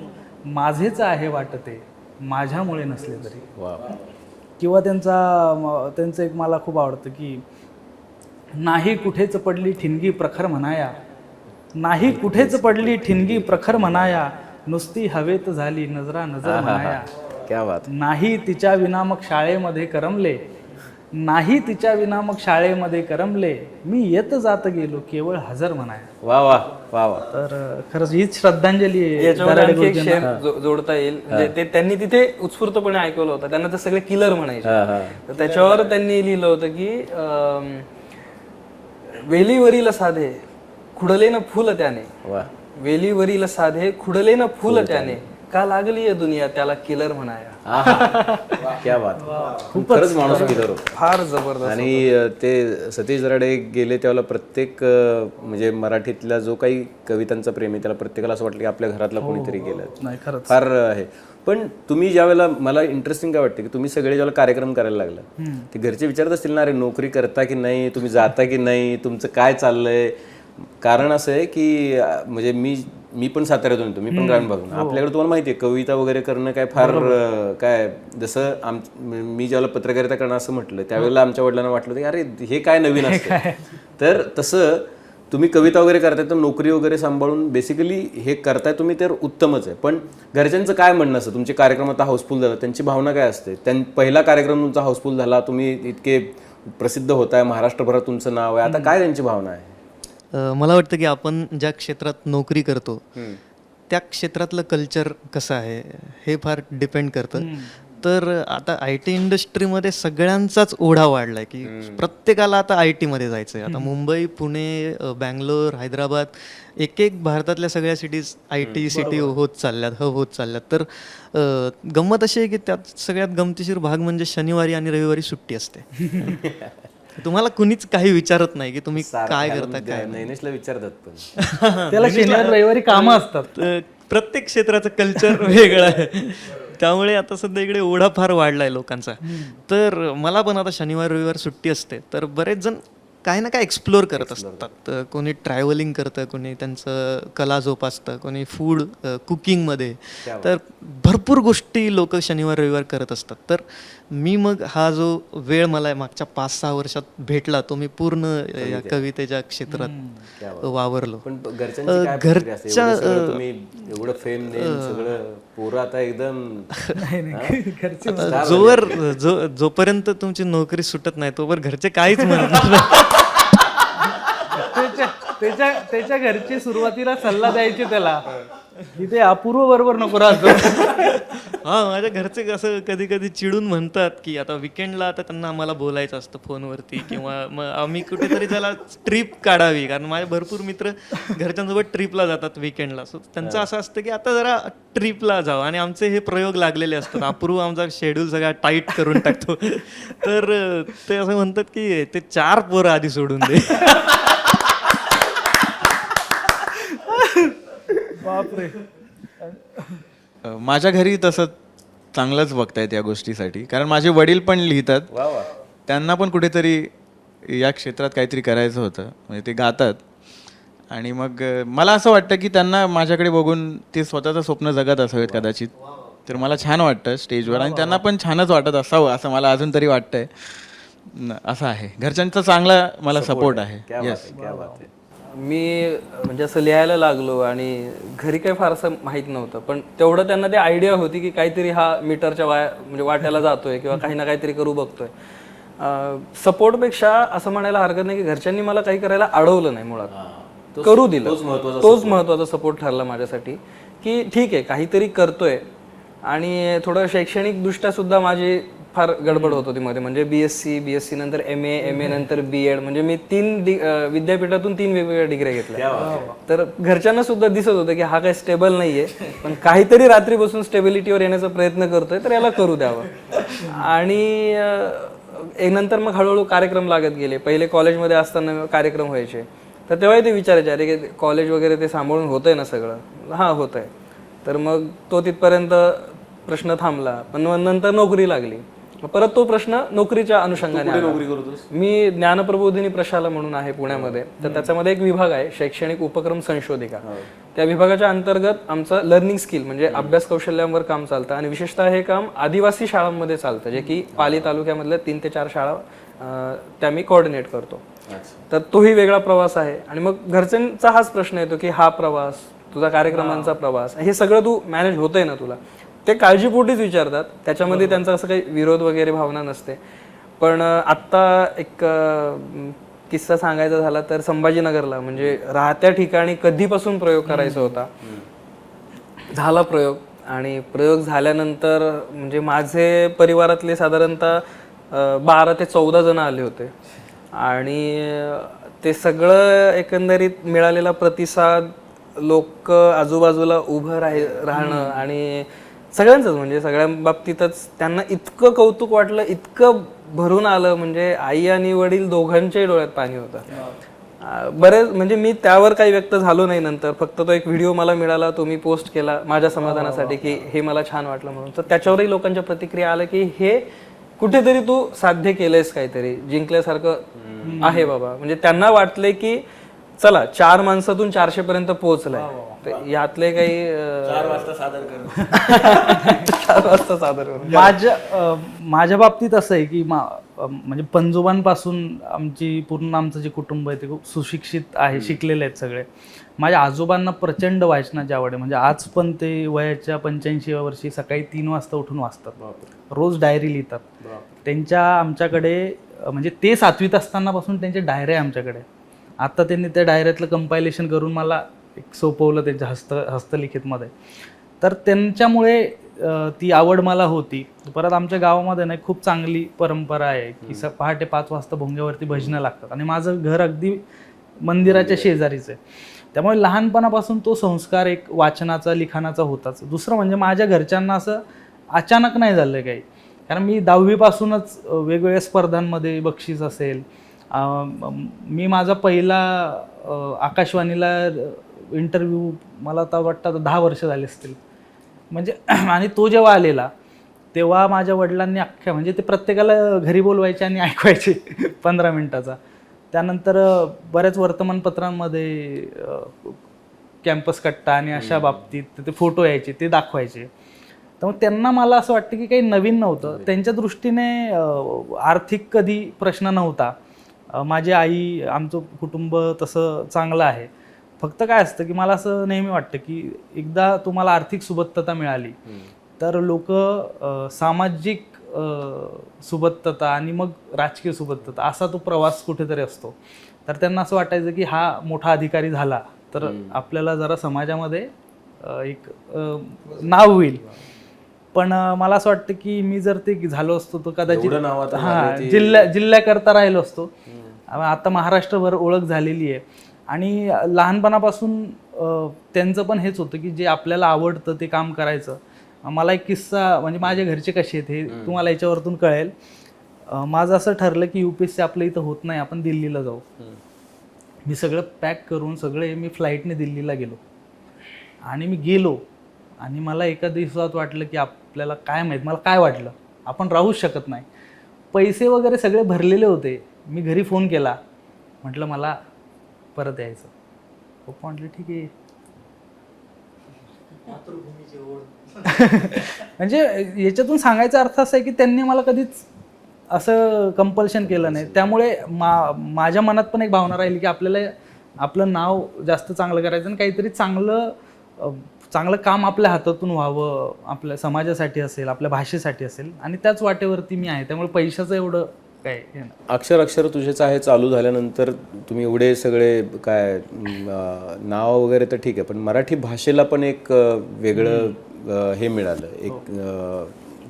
माझेच आहे वाटते माझ्यामुळे नसले तरी. किंवा त्यांचं एक मला खूप आवडतं की नाही कुठेच पडली ठिणगी प्रखर म्हणाया, नाही कुठेच पडली ठिणगी प्रखर म्हणाया, नुसती हवेत झाली नजरा नजर म्हणाया, क्या बात. नाही तिच्या विना मग शाळेमध्ये करमले, नाही तिच्या विना मग शाळेमध्ये करमले, मी येत जात गेलो केवळ हजर म्हणाया. वा वा वा वा. तर खरंच हीच श्रद्धांजली आहे याच्यामध्ये दराडे आणखी एक गुरुजींना. शेर जोडता येईल. म्हणजे ते त्यांनी तिथे उत्स्फूर्तपणे ऐकवलं होतं. त्यांना ते सगळे किलर म्हणायचे. तर त्याच्यावर त्यांनी लिहिलं होतं की वेलीवरील साधे खुडले न फुल त्याने, वा. वेलीवरील साधे खुडले न फुल त्याने, का लागली आहे दुनिया त्याला किलर म्हणाया. क्या बात. खरंच माणूस किलर होता. फार जबरदस्त. आणि ते सतीश दराडे गेले त्यावेळेला प्रत्येक म्हणजे मराठीतला जो काही कवितांचा प्रेमी त्याला प्रत्येकाला असं वाटलं की आपल्या घरातला कोणीतरी गेलं. नाही खरंच फार आहे. पण तुम्ही ज्या वेळेला, मला इंटरेस्टिंग काय वाटतं की तुम्ही सगळे ज्यावेळेला कार्यक्रम करायला लागला ते घरचे विचारत असतील ना, अरे नोकरी करता की नाही, तुम्ही जाता की नाही, तुमचं काय चाललंय. कारण असं आहे की म्हणजे मी पण साताऱ्यातून, तुम्ही पण ग्रामीण भागातून, आपल्याकडे तुम्हाला माहिती आहे कविता वगैरे करणं काय फार काय, जसं मी ज्यावेळेला पत्रकारिता करणं असं म्हटलं त्यावेळेला आमच्या वडिलांना वाटलं की अरे हे काय नवीन असतं. तर तसं तुम्ही कविता वगैरे करताय तर नोकरी वगैरे सांभाळून बेसिकली हे करताय तुम्ही, तर उत्तमच आहे. पण घरच्यांचं काय म्हणणं असतं, तुमचे कार्यक्रम आता हाऊसफुल झाला, त्यांची भावना काय असते? पहिला कार्यक्रम तुमचा हाऊसफुल झाला, तुम्ही इतके प्रसिद्ध होताय, महाराष्ट्रभरात तुमचं नाव आहे, आता काय त्यांची भावना आहे? मला वाटतं की आपण ज्या क्षेत्रात नोकरी करतो त्या क्षेत्रातलं कल्चर कसं आहे हे फार डिपेंड करतं. तर आता आय टी इंडस्ट्रीमध्ये सगळ्यांचाच ओढा वाढलाय की प्रत्येकाला आता आय टीमध्ये जायचं आहे. आता मुंबई, पुणे, बँगलोर, हैदराबाद, एक भारतातल्या सगळ्या सिटीज आय टी सिटी होत चालल्यात. तर गंमत अशी आहे की त्यात सगळ्यात गमतीशीर भाग म्हणजे शनिवारी आणि रविवारी सुट्टी असते. तुम्हाला कुणीच काही विचारत नाही की तुम्ही काय करता काय. नैनेशला विचारतात पण त्याला शनिवार रविवारी कामं असतात. प्रत्येक क्षेत्राचं कल्चर वेगळं आहे. त्यामुळे आता सध्या इकडे ओढा फार वाढलाय लोकांचा. तर मला पण आता शनिवार रविवार सुट्टी असते, तर बरेच जण काही ना काय एक्सप्लोअर करत असतात. कोणी ट्रॅव्हलिंग करतं, कोणी त्यांचं कला जोपासतं, कोणी फूड कुकिंगमध्ये. तर भरपूर गोष्टी लोक शनिवार रविवार करत असतात. तर मी मग हा जो वेळ मला मागच्या 5-6 वर्षात भेटला तो मी पूर्ण या कवितेच्या क्षेत्रात वावरलो. पण घरच्यांची काय प्रतिक्रिया असते? एवढं सगळं तुम्ही एवढं फेम नेम सगळं पोरं आता एकदम जोपर्यंत तुमची नोकरी सुटत नाही तोवर घरचे काहीच म्हणत नाही. त्याच्या घरची सुरुवातीला सल्ला द्यायची त्याला की ते अपूर्व बरोबर नको राहतो. हा, माझ्या घरचे असं कधी कधी चिडून म्हणतात की आता विकेंडला आता त्यांना आम्हाला बोलायचं असतं फोनवरती, किंवा मग आम्ही कुठेतरी त्याला ट्रिप काढावी, कारण माझे भरपूर मित्र घरच्यांसोबत ट्रिपला जातात विकेंडला. सो त्यांचं असं असतं की आता जरा ट्रिपला जावं, आणि आमचे हे प्रयोग लागलेले असतात. अपूर्व आमचा शेड्यूल सगळा टाईट करून टाकतो. तर ते असं म्हणतात की ते 4 पोरं आधी सोडून दे. बापरे. माझ्या घरी तसं चांगलंच बघतायत या गोष्टीसाठी, कारण माझे वडील पण लिहितात. त्यांना पण कुठेतरी या क्षेत्रात काहीतरी करायचं होतं, म्हणजे ते गातात. आणि मग मला असं वाटतं की त्यांना माझ्याकडे बघून ते स्वतःचं स्वप्न जगत असावेत कदाचित. तर मला छान वाटतं स्टेजवर, आणि त्यांना पण छानच वाटत असावं असं मला अजून तरी वाटतंय. असं आहे, घरच्यांचा चांगला मला सपोर्ट आहे. येस. मी म्हणजे असं लिहायला लागलो आणि घरी काही फारसं माहीत नव्हतं, पण तेवढं त्यांना ते आयडिया होती की काहीतरी हा मीटरच्या म्हणजे वाट्याला जातोय किंवा काही ना काहीतरी करू बघतोय. सपोर्टपेक्षा असं म्हणायला हरकत नाही की घरच्यांनी मला काही करायला अडवलं नाही, मुळात करू दिलं. तोच महत्त्वाचा सपोर्ट ठरला माझ्यासाठी की ठीक आहे काहीतरी करतोय. आणि थोडं शैक्षणिक दृष्ट्या सुद्धा माझी फार गडबड होत होती मध्ये, म्हणजे BSc नंतर MA नंतर B.Ed, म्हणजे मी 3 विद्यापीठातून 3 वेगवेगळ्या डिग्र्या घेतल्या. तर घरच्यांना सुद्धा दिसत होतं की हा काही स्टेबल नाहीये, पण काहीतरी रात्री बसून स्टेबिलिटीवर येण्याचा प्रयत्न करतोय, तर याला करू द्यावं. आणि नंतर मग हळूहळू कार्यक्रम लागत गेले. पहिले कॉलेजमध्ये असताना कार्यक्रम व्हायचे, तर तेव्हाही ते विचारायचे अरे कॉलेज वगैरे ते सांभाळून होतंय ना सगळं? हां होत आहे. तर मग तो तिथपर्यंत प्रश्न थांबला. पण नंतर नोकरी लागली परत तो प्रश्न नोकरीच्या अनुषंगाने आला. नोकरी करतोस? मी ज्ञानप्रबोधिनी प्रशाला म्हणून आहे पुण्यामध्ये, तर त्याच्यामध्ये एक विभाग आहे शैक्षणिक उपक्रम संशोधिका. त्या विभागाच्या अंतर्गत आमचं लर्निंग स्किल म्हणजे अभ्यास कौशल्यांवर काम चालतं आणि विशेषतः हे काम आदिवासी शाळांमध्ये चालतं, जे की पाली तालुक्यामधल्या 3 ते 4 शाळा त्या मी कोऑर्डिनेट करतो. तर तोही वेगळा प्रवास आहे. आणि मग घरच्यांचा हाच प्रश्न येतो की हा प्रवास, तुझा कार्यक्रमांचा प्रवास, हे सगळं तू मॅनेज होतंय ना तुला? ते काळजीपोटीच विचारतात, त्याच्यामध्ये त्यांचा असं काही विरोध वगैरे भावना नसते. पण आत्ता एक किस्सा सांगायचा झाला तर संभाजीनगरला म्हणजे राहत्या ठिकाणी कधीपासून प्रयोग करायचा होता, झाला प्रयोग. आणि प्रयोग झाल्यानंतर म्हणजे माझे परिवारातले साधारणतः 12 ते 14 जण आले होते. आणि ते सगळं एकंदरीत मिळालेला प्रतिसाद, लोक आजूबाजूला उभं राहणं आणि सगळ्यांचंच म्हणजे सगळ्या बाबतीतच त्यांना इतकं कौतुक वाटलं, इतकं भरून आलं, म्हणजे आई आणि वडील दोघांच्याही डोळ्यात पाणी होतं. बरेच म्हणजे मी त्यावर काही व्यक्त झालो नाही नंतर, फक्त तो एक व्हिडिओ मला मिळाला, तो मी पोस्ट केला माझ्या समाधानासाठी की हे मला छान वाटलं म्हणून. तर त्याच्यावरही लोकांच्या प्रतिक्रिया आल्या की हे कुठेतरी तू साध्य केलंयस, काहीतरी जिंकल्यासारखं आहे बाबा. म्हणजे त्यांना वाटलंय की चला 4 माणसातून 400 पर्यंत पोहोचलाय. यातले काही 4 वाजता सादर करू. माझ्या बाबतीत असं आहे की म्हणजे पंजोबांपासून आमचं जे कुटुंब आहे ते खूप सुशिक्षित आहे, शिकलेले आहेत सगळे. माझ्या आजोबांना प्रचंड वाचनाची आवड आहे. म्हणजे आज पण ते वयाच्या 85व्या वर्षी सकाळी 3 वाजता उठून वाचतात, रोज डायरी लिहितात. त्यांच्या आमच्याकडे म्हणजे ते 7वीत असतानापासून त्यांच्या डायऱ्या आमच्याकडे. आता त्यांनी त्या डायऱ्यातलं कंपायलेशन करून मला एक सोपवलं त्यांच्या हस्तलिखितमध्ये. तर त्यांच्यामुळे ती आवड मला होती. परत आमच्या गावामध्ये ना खूप चांगली परंपरा आहे की पहाटे 5 वाजता भोंग्यावरती भजनं लागतात आणि माझं घर अगदी मंदिराच्या शेजारीच आहे. त्यामुळे लहानपणापासून तो संस्कार एक वाचनाचा, लिखाणाचा होताच. दुसरं म्हणजे माझ्या घरच्यांना असं अचानक नाही झालं काही, कारण मी 10वीपासूनच वेगवेगळ्या स्पर्धांमध्ये बक्षीस असेल. मी माझा पहिला आकाशवाणीला इंटरव्ह्यू मला आता वाटतं 10 वर्ष झाले असतील म्हणजे. आणि तो जेव्हा आलेला तेव्हा माझ्या वडिलांनी अख्ख्या म्हणजे ते प्रत्येकाला घरी बोलवायचे आणि ऐकवायचे 15 मिनिटाचा. त्यानंतर बऱ्याच वर्तमानपत्रांमध्ये कॅम्पस कट्टा आणि अशा बाबतीत ते फोटो यायचे, ते दाखवायचे. तर मग त्यांना मला असं वाटतं की काही नवीन नव्हतं. त्यांच्या दृष्टीने आर्थिक कधी प्रश्न नव्हता. माझी आई, आमचं कुटुंब तसं चांगलं आहे. फक्त काय असतं की मला असं नेहमी वाटतं की एकदा तुम्हाला आर्थिक सुबत्तता मिळाली तर लोक सामाजिक सुबत्तता आणि मग राजकीय सुबत्तता असा तो प्रवास कुठेतरी असतो. तर त्यांना असं वाटायचं की हा मोठा अधिकारी झाला तर आपल्याला जरा समाजामध्ये एक नाव होईल. पण मला असं वाटतं की मी जर ते झालो असतो तर कदाचित जिल्ह्याकरता राहिलो असतो. आता महाराष्ट्रभर ओळख झालेली आहे. आणि लहानपणापासून त्यांचं पण हेच होतं की जे आपल्याला आवडतं ते काम करायचं. मला एक किस्सा म्हणजे माझ्या घरचे कसे आहेत हे तुम्हाला याच्यावरतून कळेल. माझं असं ठरलं की UPSC आपल्या इथं होत नाही, आपण दिल्लीला जाऊ. मी सगळं पॅक करून मी फ्लाईटने दिल्लीला गेलो. आणि मी गेलो आणि मला एका दिवसात वाटलं की आपल्याला काय माहीत, मला काय वाटलं आपण राहूच शकत नाही. पैसे वगैरे सगळे भरलेले होते. मी घरी फोन केला, म्हटलं मला परत यायचं. पप्पा म्हटलं ठीक आहे. म्हणजे याच्यातून सांगायचा अर्थ असा आहे की त्यांनी मला कधीच असं कंपल्शन केलं नाही. त्यामुळे माझ्या मनात पण एक भावना राहिली की आपल्याला आपलं नाव जास्त चांगलं करायचं आणि काहीतरी चांगलं काम आपल्या हातातून व्हावं, आपल्या समाजासाठी असेल, आपल्या भाषेसाठी असेल. आणि त्याच वाटेवरती मी आहे. त्यामुळे पैशाचं एवढं काय अक्षर तुझेच आहे चालू झाल्यानंतर तुम्ही एवढे सगळे काय नाव वगैरे तर ठीक आहे, पण मराठी भाषेला पण एक वेगळं हे मिळालं, एक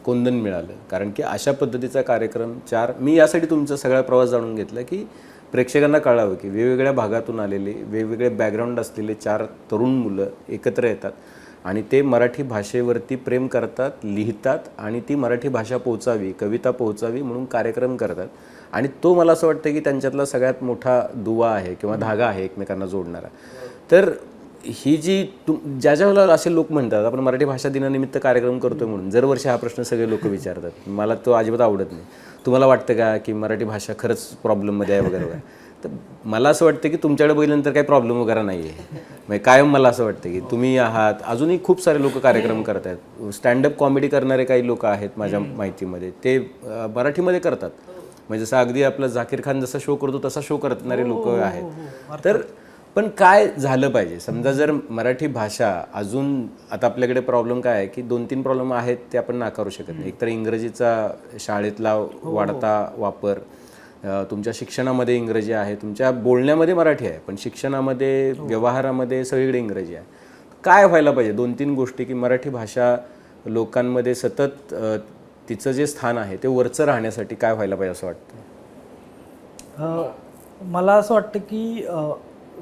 कोंदण मिळालं. कारण की अशा पद्धतीचा कार्यक्रम मी यासाठी तुमचा सगळा प्रवास जाणून घेतला की प्रेक्षकांना कळावं की वेगवेगळ्या भागातून आलेले, वेगवेगळे बॅकग्राऊंड असलेले 4 तरुण मुलं एकत्र येतात आणि ते मराठी भाषेवरती प्रेम करतात, लिहितात आणि ती मराठी भाषा पोहोचावी, कविता पोहोचावी म्हणून कार्यक्रम करतात. आणि तो मला असं वाटतं की त्यांच्यातला सगळ्यात मोठा दुवा आहे किंवा धागा आहे एकमेकांना जोडणारा. तर ही जी ज्या ज्या वेळेला असे लोक म्हणतात आपण मराठी भाषा दिनानिमित्त कार्यक्रम करतोय म्हणून दरवर्षी हा प्रश्न सगळे लोक विचारतात, मला तो अजिबात आवडत नाही. तुम्हाला वाटतं का की मराठी भाषा खरंच प्रॉब्लेममध्ये आहे वगैरे वगैरे? तर मला असं वाटतं की तुमच्याकडे बघितल्यानंतर काही प्रॉब्लेम वगैरे नाही आहे. म्हणजे कायम मला असं वाटतं की तुम्ही आहात, अजूनही खूप सारे लोक कार्यक्रम करत आहेत. स्टँडअप कॉमेडी करणारे काही लोक आहेत माझ्या माहितीमध्ये, ते मराठीमध्ये करतात. म्हणजे जसं अगदी आपला झाकीर खान जसा शो करतो तसा शो करणारे लोक आहेत. तर पण काय झालं पाहिजे, समजा जर मराठी भाषा अजून, आता आपल्याकडे प्रॉब्लेम काय आहे की 2-3 प्रॉब्लेम आहेत ते आपण नाकारू शकत नाही. एकतर इंग्रजीचा शाळेतला वाढता वापर, तुमच्या शिक्षणामध्ये इंग्रजी आहे, तुमच्या बोलण्यामध्ये मराठी आहे पण शिक्षणामध्ये व्यवहारामध्ये सगळीकडे इंग्रजी आहे. काय व्हायला पाहिजे 2-3 गोष्टी की मराठी भाषा लोकांमध्ये सतत तिचं जे स्थान आहे ते वरचं राहण्यासाठी काय व्हायला पाहिजे असं वाटतं? मला असं वाटतं की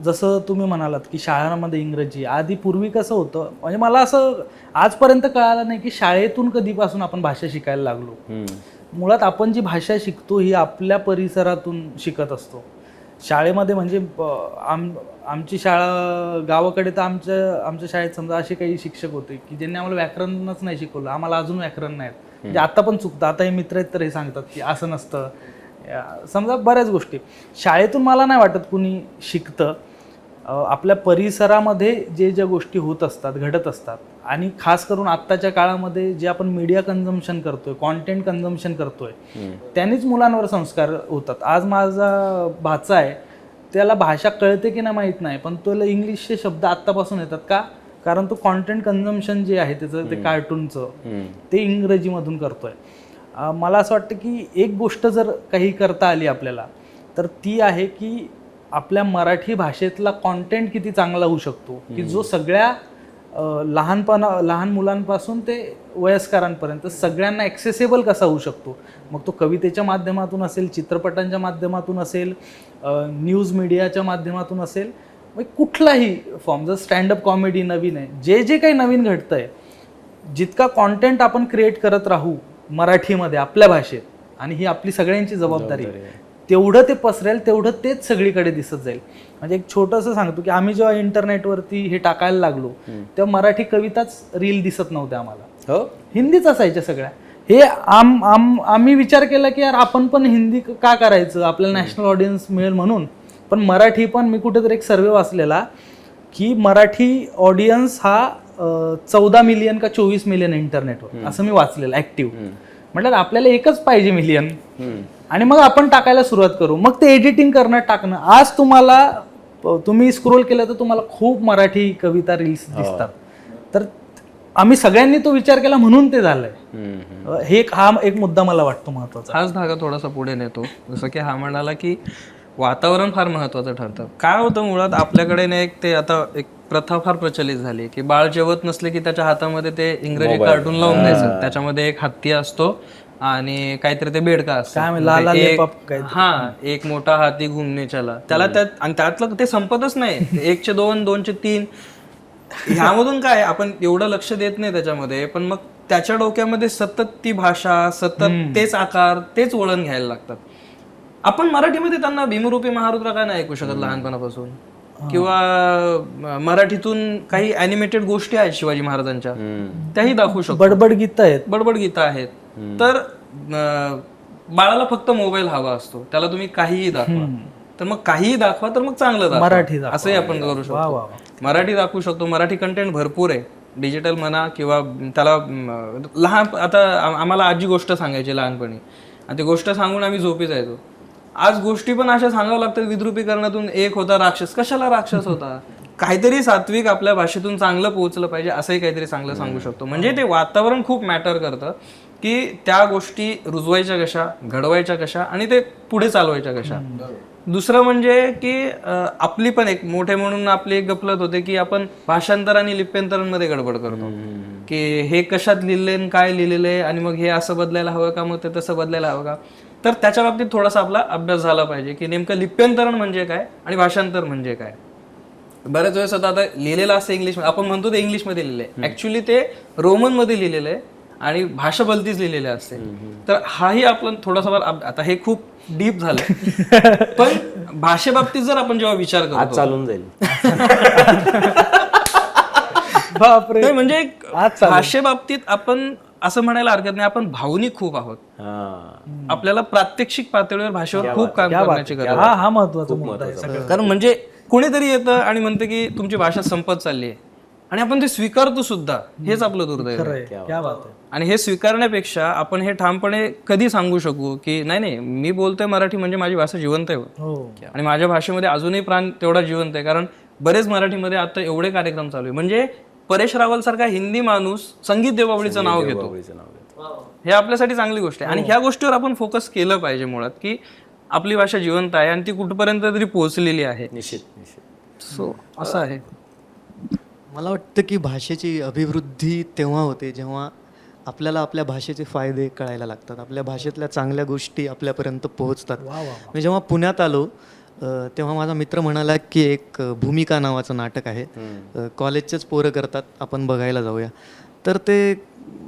जसं तुम्ही म्हणालात की शाळांमध्ये इंग्रजी, आधी पूर्वी कसं होतं, म्हणजे मला असं आजपर्यंत कळालं नाही की शाळेतून कधीपासून आपण भाषा शिकायला लागलो. मुळात आपण जी भाषा शिकतो ही आपल्या परिसरातून शिकत असतो. शाळेमध्ये म्हणजे आमची शाळा गावाकडे, तर आमच्या शाळेत समजा असे काही शिक्षक होते की ज्यांनी आम्हाला व्याकरणच नाही शिकवलं. आम्हाला अजून व्याकरण नाही, म्हणजे आता पण चुकतं. आता हे मित्र आहेत तर हे सांगतात की असं नसतं, समजा बऱ्याच गोष्टी शाळेतून मला नाही वाटत कुणी शिकतं. आपल्या परिसरामध्ये ज्या गोष्टी होत असतात, घडत असतात, आणि खास करून आत्ताच्या काळामध्ये जे आपण मीडिया कन्झम्पशन करतोय, कॉन्टेंट कन्झम्पशन करतोय, त्यांनीच मुलांवर संस्कार होतात. आज माझा भाचा आहे, त्याला भाषा कळते की नाही माहीत नाही, पण त्याला इंग्लिशचे शब्द आत्तापासून येतात. का? कारण तो कॉन्टेंट कन्झम्पशन जे आहे त्याचं, ते कार्टूनचं, ते इंग्रजीमधून करतोय. मला असं वाटतं की एक गोष्ट जर काही करता आली आपल्याला, तर ती आहे की आपल्या भाषेतला कॉन्टेंट किती चांगला होऊ शकतो, की जो सगळ्या लहान मुलांपासून ते वयस्करांपर्यंत सगळ्यांना ॲक्सेसेबल कसा होऊ शकतो. मग तो कवितेच्या माध्यमातून असेल, चित्रपटांच्या माध्यमातून असेल, न्यूज मीडियाच्या माध्यमातून असेल, मग कुठलाही फॉर्म. जर स्टँडअप कॉमेडी नवीन आहे, जे काही नवीन घडतं आहे, जितका कॉन्टेंट आपण क्रिएट करत राहू मराठीमध्ये आपल्या भाषेत, आणि ही आपली सगळ्यांची जबाबदारी आहे, तेवढं ते पसरेल, तेवढं तेच सगळीकडे दिसत जाईल. म्हणजे एक छोटंसं सांगतो की आम्ही जेव्हा इंटरनेटवरती हे टाकायला लागलो तेव्हा मराठी कविताच रील दिसत नव्हत्या आम्हाला, हिंदीच असायच्या सगळ्या. हे आम्ही विचार केला की यार आपण पण हिंदी का करायचं, आपल्याला नॅशनल ऑडियन्स मिळेल म्हणून. पण मराठी पण, मी कुठेतरी एक सर्वे वाचलेला की मराठी ऑडियन्स हा 14 मिलियन का 24 मिलियन इंटरनेटवर, असं मी वाचलेलं ऍक्टिव्ह. म्हटलं आपल्याला एकच पाहिजे मिलियन, आणि मग आपण टाकायला सुरुवात करू. मग ते एडिटिंग करणं, टाकणं. आज तुम्ही स्क्रोल केलं तर तुम्हाला खूप मराठी कविता रील्स दिसतात. तर आम्ही सगळ्यांनी तो विचार केला म्हणून ते झालंय. हा एक मुद्दा मला वाटतो महत्वाचा. हाच धागा थोडासा पुढे नेतो. जसं की हा म्हणाला की वातावरण फार महत्वाचं ठरतं. काय होतं मुळात आपल्याकडे ते आता एक प्रथा फार प्रचलित झाली की बाळ जेवत नसले की त्याच्या हातामध्ये ते इंग्रजी कार्टून लावून द्यायचं. त्याच्यामध्ये एक हत्ती असतो आणि काहीतरी ते बेडका असतो. हा, एक मोठा हाती घुमने चला, त्याला आणि त्यातलं ते संपतच नाही. 1चे 2, 2चे 3, ह्यामधून काय आपण एवढं लक्ष देत नाही त्याच्यामध्ये. पण मग त्याच्या डोक्यामध्ये सतत ती भाषा, सतत तेच आकार, तेच वळण घ्यायला लागतात. आपण मराठीमध्ये त्यांना भीमरूपी महारुद्र काय नाही ऐकू शकत लहानपणापासून, किंवा मराठीतून काही अॅनिमेटेड गोष्टी आहेत शिवाजी महाराजांच्या, त्याही दाखवू शकतो. बडबड गीता आहेत. तर बाळाला फक्त मोबाईल हवा असतो, त्याला तुम्ही काहीही दाखवा. तर मग काहीही दाखवा तर मग चांगलं दाखवा, मराठी असंही आपण करू शकतो. मराठी दाखवू शकतो. मराठी कंटेंट भरपूर आहे, डिजिटल म्हणा किंवा त्याला लहान. आता आम्हाला आजी गोष्ट सांगायची लहानपणी, आणि ती गोष्ट सांगून आम्ही झोपी जायचो. आज गोष्टी पण अशा सांगावं लागतात. विद्रुपीकरणातून एक होता राक्षस. कशाला राक्षस होता? काहीतरी सात्विक आपल्या भाषेतून चांगलं पोहोचलं पाहिजे, असंही काहीतरी चांगलं सांगू शकतो. म्हणजे ते वातावरण खूप मॅटर करतं की त्या गोष्टी रुजवायच्या कशा, घडवायच्या कशा, आणि ते पुढे चालवायच्या कशा. दुसरं म्हणजे की आपली पण एक मोठे म्हणून आपली एक गफलत होते की आपण भाषांतर आणि लिप्यंतरांमध्ये गडबड करतो की हे कशात लिहिलंय, काय लिहिलेलं आहे, आणि मग हे असं बदलायला हवं का, मग ते तसं बदलायला हवं का. तर त्याच्या बाबतीत थोडासा आपला अभ्यास झाला पाहिजे की नेमकं लिप्यंतरण म्हणजे काय आणि भाषांतर म्हणजे काय. बऱ्याच वेळेस आता लिहिलेलं असतं इंग्लिशमध्ये, आपण म्हणतो ते इंग्लिशमध्ये लिहिलंय, ऍक्च्युली ते रोमनमध्ये लिहिलेलं आहे आणि भाषा भलतीच लिहिलेली असते. तर हाही आपला थोडासा, आता हे खूप डीप झालं, पण भाषेबाबतीत जर आपण जेव्हा विचार करतो चालून जाईल बापरे. नाही म्हणजे आज चालेल. भाषेबाबतीत आपण असं म्हणायला हरकत नाही, आपण भावनिक खूप आहोत. आपल्याला प्रात्यक्षिक पातळीवर भाषेवर खूप काम करण्याची गरज आहे. हा महत्वाचा मुद्दा आहे सगळं. कारण म्हणजे कुणीतरी येतं आणि म्हणतं की तुमची भाषा संपत चालली आहे, आणि आपण ते स्वीकारतो सुद्धा. हेच आपलं दुर्दैव आहे. क्या बात आहे. आणि हे स्वीकारण्यापेक्षा आपण हे ठामपणे कधी सांगू शकू की नाही नाही, मी बोलतोय मराठी म्हणजे माझी भाषा जिवंत आहे हो. आणि माझ्या भाषेमध्ये अजूनही प्राण तेवढा जिवंत आहे. कारण बरेच मराठीमध्ये आता एवढे कार्यक्रम चालू आहे. म्हणजे परेश रावल सारखा हिंदी माणूस संगीत देवबावळीचं नाव घेतो, हे आपल्यासाठी चांगली गोष्ट आहे. आणि ह्या गोष्टीवर आपण फोकस केलं पाहिजे मुळात, की आपली भाषा जिवंत आहे आणि ती कुठपर्यंत तरी पोहोचलेली आहे. निश्चित. सो असं आहे. मला वाटतं की भाषेची अभिवृद्धी तेव्हा होते जेव्हा आपल्याला आपल्या भाषेचे फायदे कळायला लागतात, आपल्या भाषेतल्या चांगल्या गोष्टी आपल्यापर्यंत पोहोचतात. मी जेव्हा पुण्यात आलो तेव्हा माझा मित्र म्हणाला की एक भूमिका नावाचं नाटक आहे, कॉलेजचेच पोरं करतात, आपण बघायला जाऊया. तर ते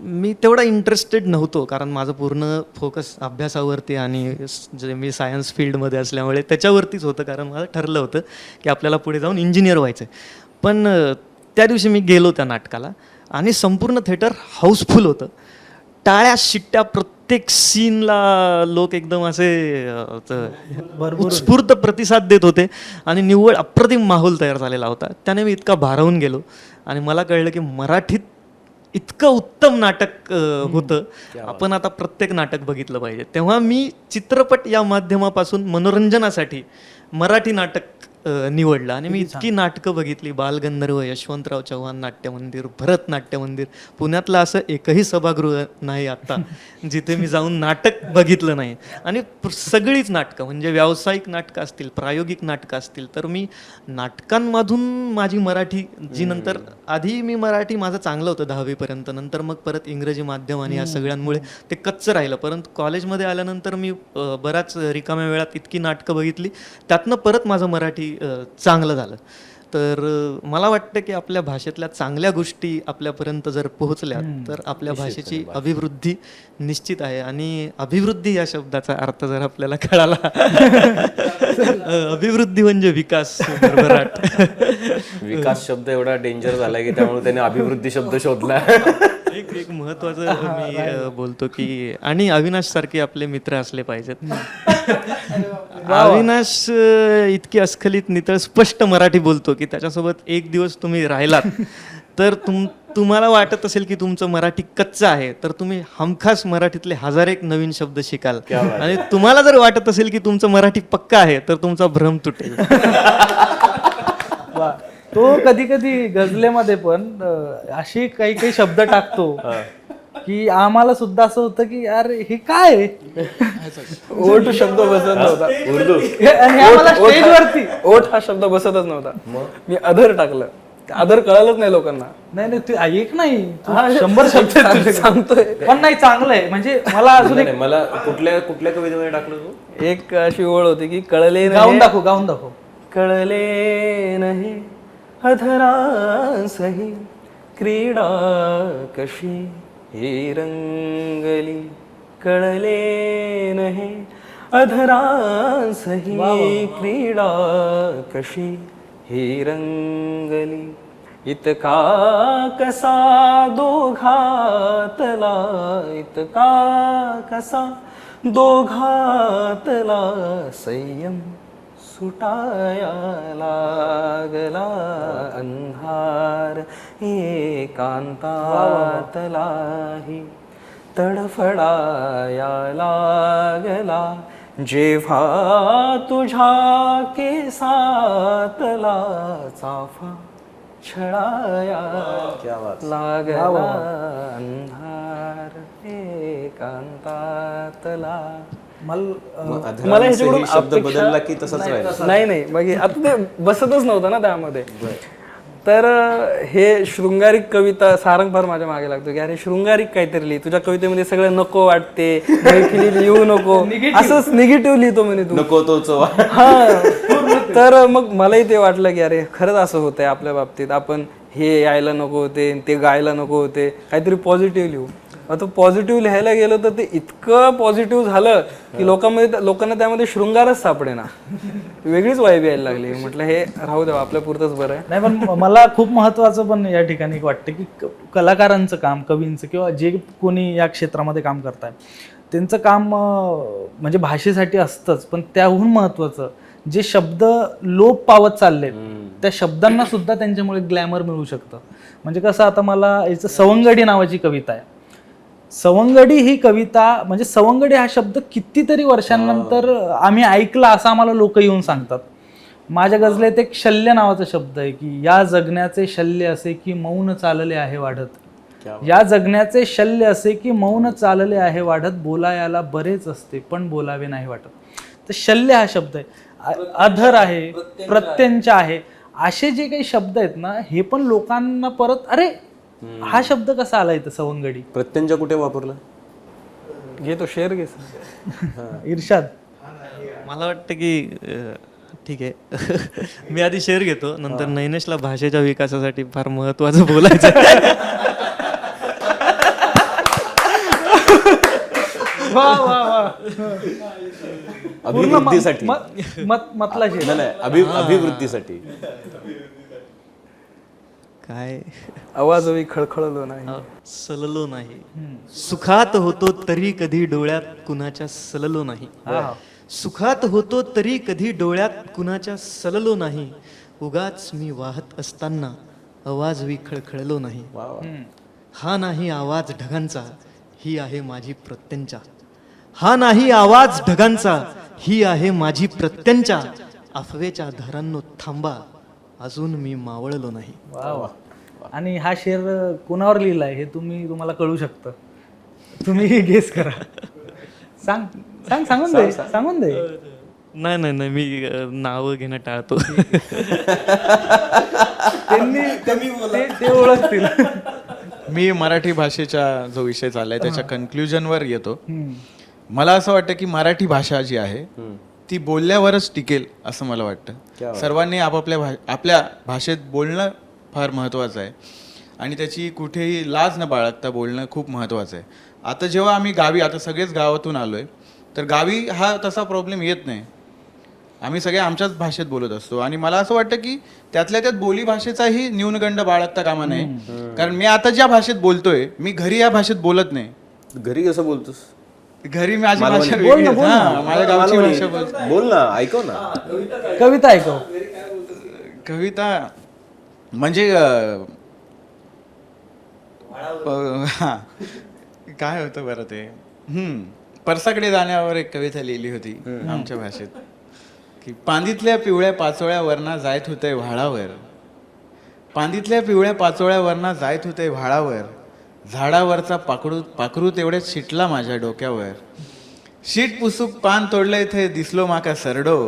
मी तेवढा इंटरेस्टेड नव्हतो, कारण माझं पूर्ण फोकस अभ्यासावरती आणि जे मी सायन्स फील्डमध्ये असल्यामुळे त्याच्यावरतीच होतं, कारण मला ठरलं होतं की आपल्याला पुढे जाऊन इंजिनियर व्हायचं आहे. पण त्या दिवशी मी गेलो त्या नाटकाला आणि संपूर्ण थिएटर हाऊसफुल होतं. टाळ्या शिट्ट्या, प्रत्येक सीनला लोक एकदम असे उत्स्फूर्त प्रतिसाद देत होते आणि निव्वळ अप्रतिम माहोल तयार झालेला होता. त्याने मी इतका भारावून गेलो आणि मला कळलं की मराठीत इतकं उत्तम नाटक होतं, आपण आता प्रत्येक नाटक बघितलं पाहिजे. तेव्हा मी चित्रपट या माध्यमापासून मनोरंजनासाठी मराठी नाटक निवडलं आणि मी इतकी नाटकं बघितली. बालगंधर्व, यशवंतराव चव्हाण नाट्य मंदिर, भरत नाट्य मंदिर. पुण्यातलं असं एकही सभागृह नाही आत्ता जिथे मी जाऊन नाटक बघितलं नाही. आणि सगळीच नाटकं, म्हणजे व्यावसायिक नाटकं असतील, प्रायोगिक नाटकं असतील, तर मी नाटकांमधून माझी मराठी जी नंतर, आधी मी मराठी माझं चांगलं होतं 10वीपर्यंत, नंतर मग परत इंग्रजी माध्यम आणि या सगळ्यांमुळे ते कच्चं राहिलं. परंतु कॉलेजमध्ये आल्यानंतर मी बऱ्याच रिकाम्या वेळात इतकी नाटकं बघितली, त्यातनं परत माझं मराठी चांगलं झालं. तर मला वाटतं की आपल्या भाषेतल्या चांगल्या गोष्टी आपल्यापर्यंत जर पोहोचल्या तर आपल्या भाषेची अभिवृद्धी निश्चित आहे. आणि अभिवृद्धी या शब्दाचा अर्थ जर आपल्याला कळाला, अभिवृद्धी म्हणजे विकास, भरभराट. विकास शब्द एवढा डेंजर झाला की त्यामुळे त्याने अभिवृद्धी शब्द शोधला. एक महत्वाचं मी बोलतो की, आणि अविनाश सारखे आपले मित्र असले पाहिजेत. अविनाश इतकी अस्खलित, नितळ, स्पष्ट मराठी बोलतो की त्याच्यासोबत एक दिवस तुम्ही राहिलात तर तुम्हाला वाटत असेल की तुमचं मराठी कच्चं आहे, तर तुम्ही हमखास मराठीतले 1000 एक नवीन शब्द शिकाल. आणि तुम्हाला जर वाटत असेल की तुमचं मराठी पक्का आहे तर तुमचा भ्रम तुटेल. वा. तो कधी कधी गझलेमध्ये पण असे काही काही शब्द टाकतो की आम्हाला सुद्धा असं होतं की यार हे काय आहे? ओठ शब्द बसत नव्हता. उर्दू. आणि आम्हाला स्टेजवरती ओठ हा शब्द बसतच नव्हता. मी अधर टाकलं, अधर कळालंच नाही लोकांना. नाही तू एक नाही, तू 100 शब्द सांगतोय. पण नाही, चांगलं आहे. म्हणजे मला अजून एक मला कुठल्या कवितेमध्ये टाकलं तू? एक अशी ओळ होती की कळले गाऊन दाखव. कळले नाही अधरासही क्रीडा कशी ही रंगली, कळले नाही अधरासही क्रीडा कशी ही रंगली, इतका कसा दोघातला, इतका कसा दोघातला संयम सुटाया लागला, अंधार एकांतातलाही तडफडाया लागला, जेव्हा तुझ्या केसातला चाफा छळाया लागला, अंधार एकांतातला. मला ह्याच्याकडून शब्द बदलला की तसंच राहिला? नाही मग आता ते बसतच नव्हतं ना त्यामध्ये. तर हे शृंगारिक कविता सारंग फार माझ्या मागे लागतो की अरे शृंगारिक काहीतरी लिही, तुझ्या कवितेमध्ये सगळं नको वाटते, मैफिलीत येऊ नको, असंच निगेटिव्ह लिहितो म्हणे तू. नको तो चवा. हा. तर मग मलाही ते वाटलं की अरे खरंच असं होतंय आपल्या बाबतीत, आपण हे यायला नको होते, ते गायला नको होते, काहीतरी पॉझिटिव्ह लिहू. तो पॉझिटिव्ह लिहायला गेलो तर ते इतकं पॉझिटिव्ह झालं की लोकांना त्यामध्ये शृंगारच सापडेना, वेगळीच वाईब यायला लागली. म्हटलं हे राहू द्या, आपल्या पुरतच बरं आहे. नाही, पण मला खूप महत्त्वाचं पण या ठिकाणी एक वाटतं की कलाकारांचं काम, कवींचं किंवा जे कोणी या क्षेत्रामध्ये काम करताय त्यांचं काम म्हणजे भाषेसाठी असतंच, पण त्याहून महत्त्वाचं जे शब्द लोप पावत चालले त्या शब्दांना सुद्धा त्यांच्यामुळे ग्लॅमर मिळू शकतं. म्हणजे कसं, आता मला याचं सवंगडी नावाची कविता आहे. सवंगडी ही कविता म्हणजे सवंगडी हा शब्द कितीतरी वर्षांनंतर आम्ही ऐकला असं आम्हाला लोक येऊन सांगतात. माझ्या गझलेत एक शल्य नावाचा शब्द आहे की या जगण्याचे शल्य असे की मौन चालले आहे वाढत. या जगण्याचे शल्य असे की मौन चालले आहे वाढत, बोलायाला बरेच असते पण बोलावे नाही वाटत. तर शल्य हा शब्द आहे, अधर आहे, प्रत्यंच आहे, असे जे काही शब्द आहेत ना हे पण लोकांना परत अरे हा शब्द कसा आला इथं सवंगडी. प्रत्यंच कुठे वापरलं? घेतो शेअर घे. इर्षाद. मला वाटतं की ठीक आहे मी आधी शेअर घेतो, नंतर नैनेशला भाषेच्या विकासासाठी फार महत्वाचं बोलायचं. वा वा वा. अभिवृद्धीसाठी मतला शेअर. नाही, अभिवृद्धीसाठी काय आवाज खळखळलो नाही, सललो नाही, सुखात होतो तरी कधी डोळ्यात कुणाच्या सललो नाही. सुखात होतो तरी कधी डोळ्यात कुणाच्या सललो नाही, उगाच मी वाहत असताना आवाज खळखळलो नाही. हा नाही आवाज ढगांचा, ही आहे माझी प्रत्यंचा. हा नाही आवाज ढगांचा, ही आहे माझी प्रत्यंचा. अफवेच्या धारांनो थांबा, अजून मी मावळलो नाही. वा वा. आणि हा शेर कोणावर लिहिलाय हे तुम्हाला कळू शकतं, तुम्ही गेस करा. सांगून दे. नाही मी नाव घेणं टाळतो. ते ओळखतील. मी मराठी भाषेचा जो विषय चाललाय त्याच्या कन्क्लुजनवर येतो. मला असं वाटतं की मराठी भाषा जी आहे ती बोलल्यावरच टिकेल असं मला वाटतं. सर्वांनी आपल्या भाषेत बोलणं फार महत्त्वाचं आहे आणि त्याची कुठेही लाज न बाळगता बोलणं खूप महत्त्वाचं आहे. आता जेव्हा आम्ही गावी, आता सगळेच गावातून आलोय, तर गावी हा तसा प्रॉब्लेम येत नाही. आम्ही सगळे आमच्याच भाषेत बोलत असतो आणि मला असं वाटतं की त्यातल्या त्यात बोली भाषेचाही न्यूनगंड बाळगता कामा नये. कारण मी आता ज्या भाषेत बोलतोय मी घरी या भाषेत बोलत नाही. घरी कसं बोलतोस? घरी माझी भाषा वेगळी आहे. हां, माझ्या गावची भाषा बोल ना, ऐकव ना. कविता ऐकव. कविता म्हणजे हां, काय होतं बरं ते, परसाकडे जाण्यावर एक कविता लिहिली होती आमच्या भाषेत की पांदीतल्या पिवळ्या पाचोळ्या वरना जायत होते व्हाळावर. पांदीतल्या पिवळ्या पाचोळ्या वरना जायत होते व्हाळावर, झाडावरचा पाखरू तेवढ्यात शिटला माझ्या डोक्यावर. शीट पुसूक पान तोडलंय थे दिसलो माका सरडो,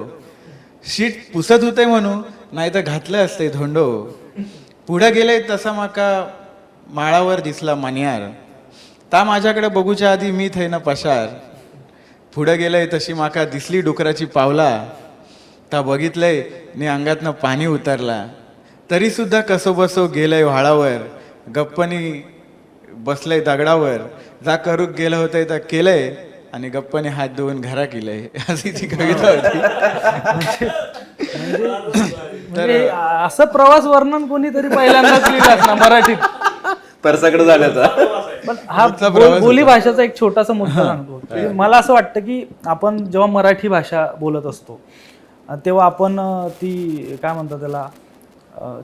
शीट पुसत होते म्हणून नाही तर घातलं असते धोंडो. पुढे गेले तसा माका माळावर दिसला मान्यार, ता माझ्याकडे बघूच्या आधी मी थैना पशार. पुढे गेलंय तशी माका दिसली डुकराची पावला, ता बघितलंय नि अंगातनं पाणी उतरला. तरी सुद्धा कसो बसो गेलंय व्हाळावर, गप्पनी बसलंय दगडावर. जा करूक गेलं होतंय तर केलंय आणि गप्पनी हात धुवून घरा केलंय. अशी ती कविता होती. म्हणजे असं प्रवास वर्णन कोणीतरी पहिल्यांदाच लिहिलं असणार मराठीत. परसाकडे जाण्याचा. पण हा बोली भाषेचा एक छोटासा मुद्दा सांगतो की मला असं वाटतं की आपण जेव्हा मराठी भाषा बोलत असतो तेव्हा आपण ती काय म्हणतात त्याला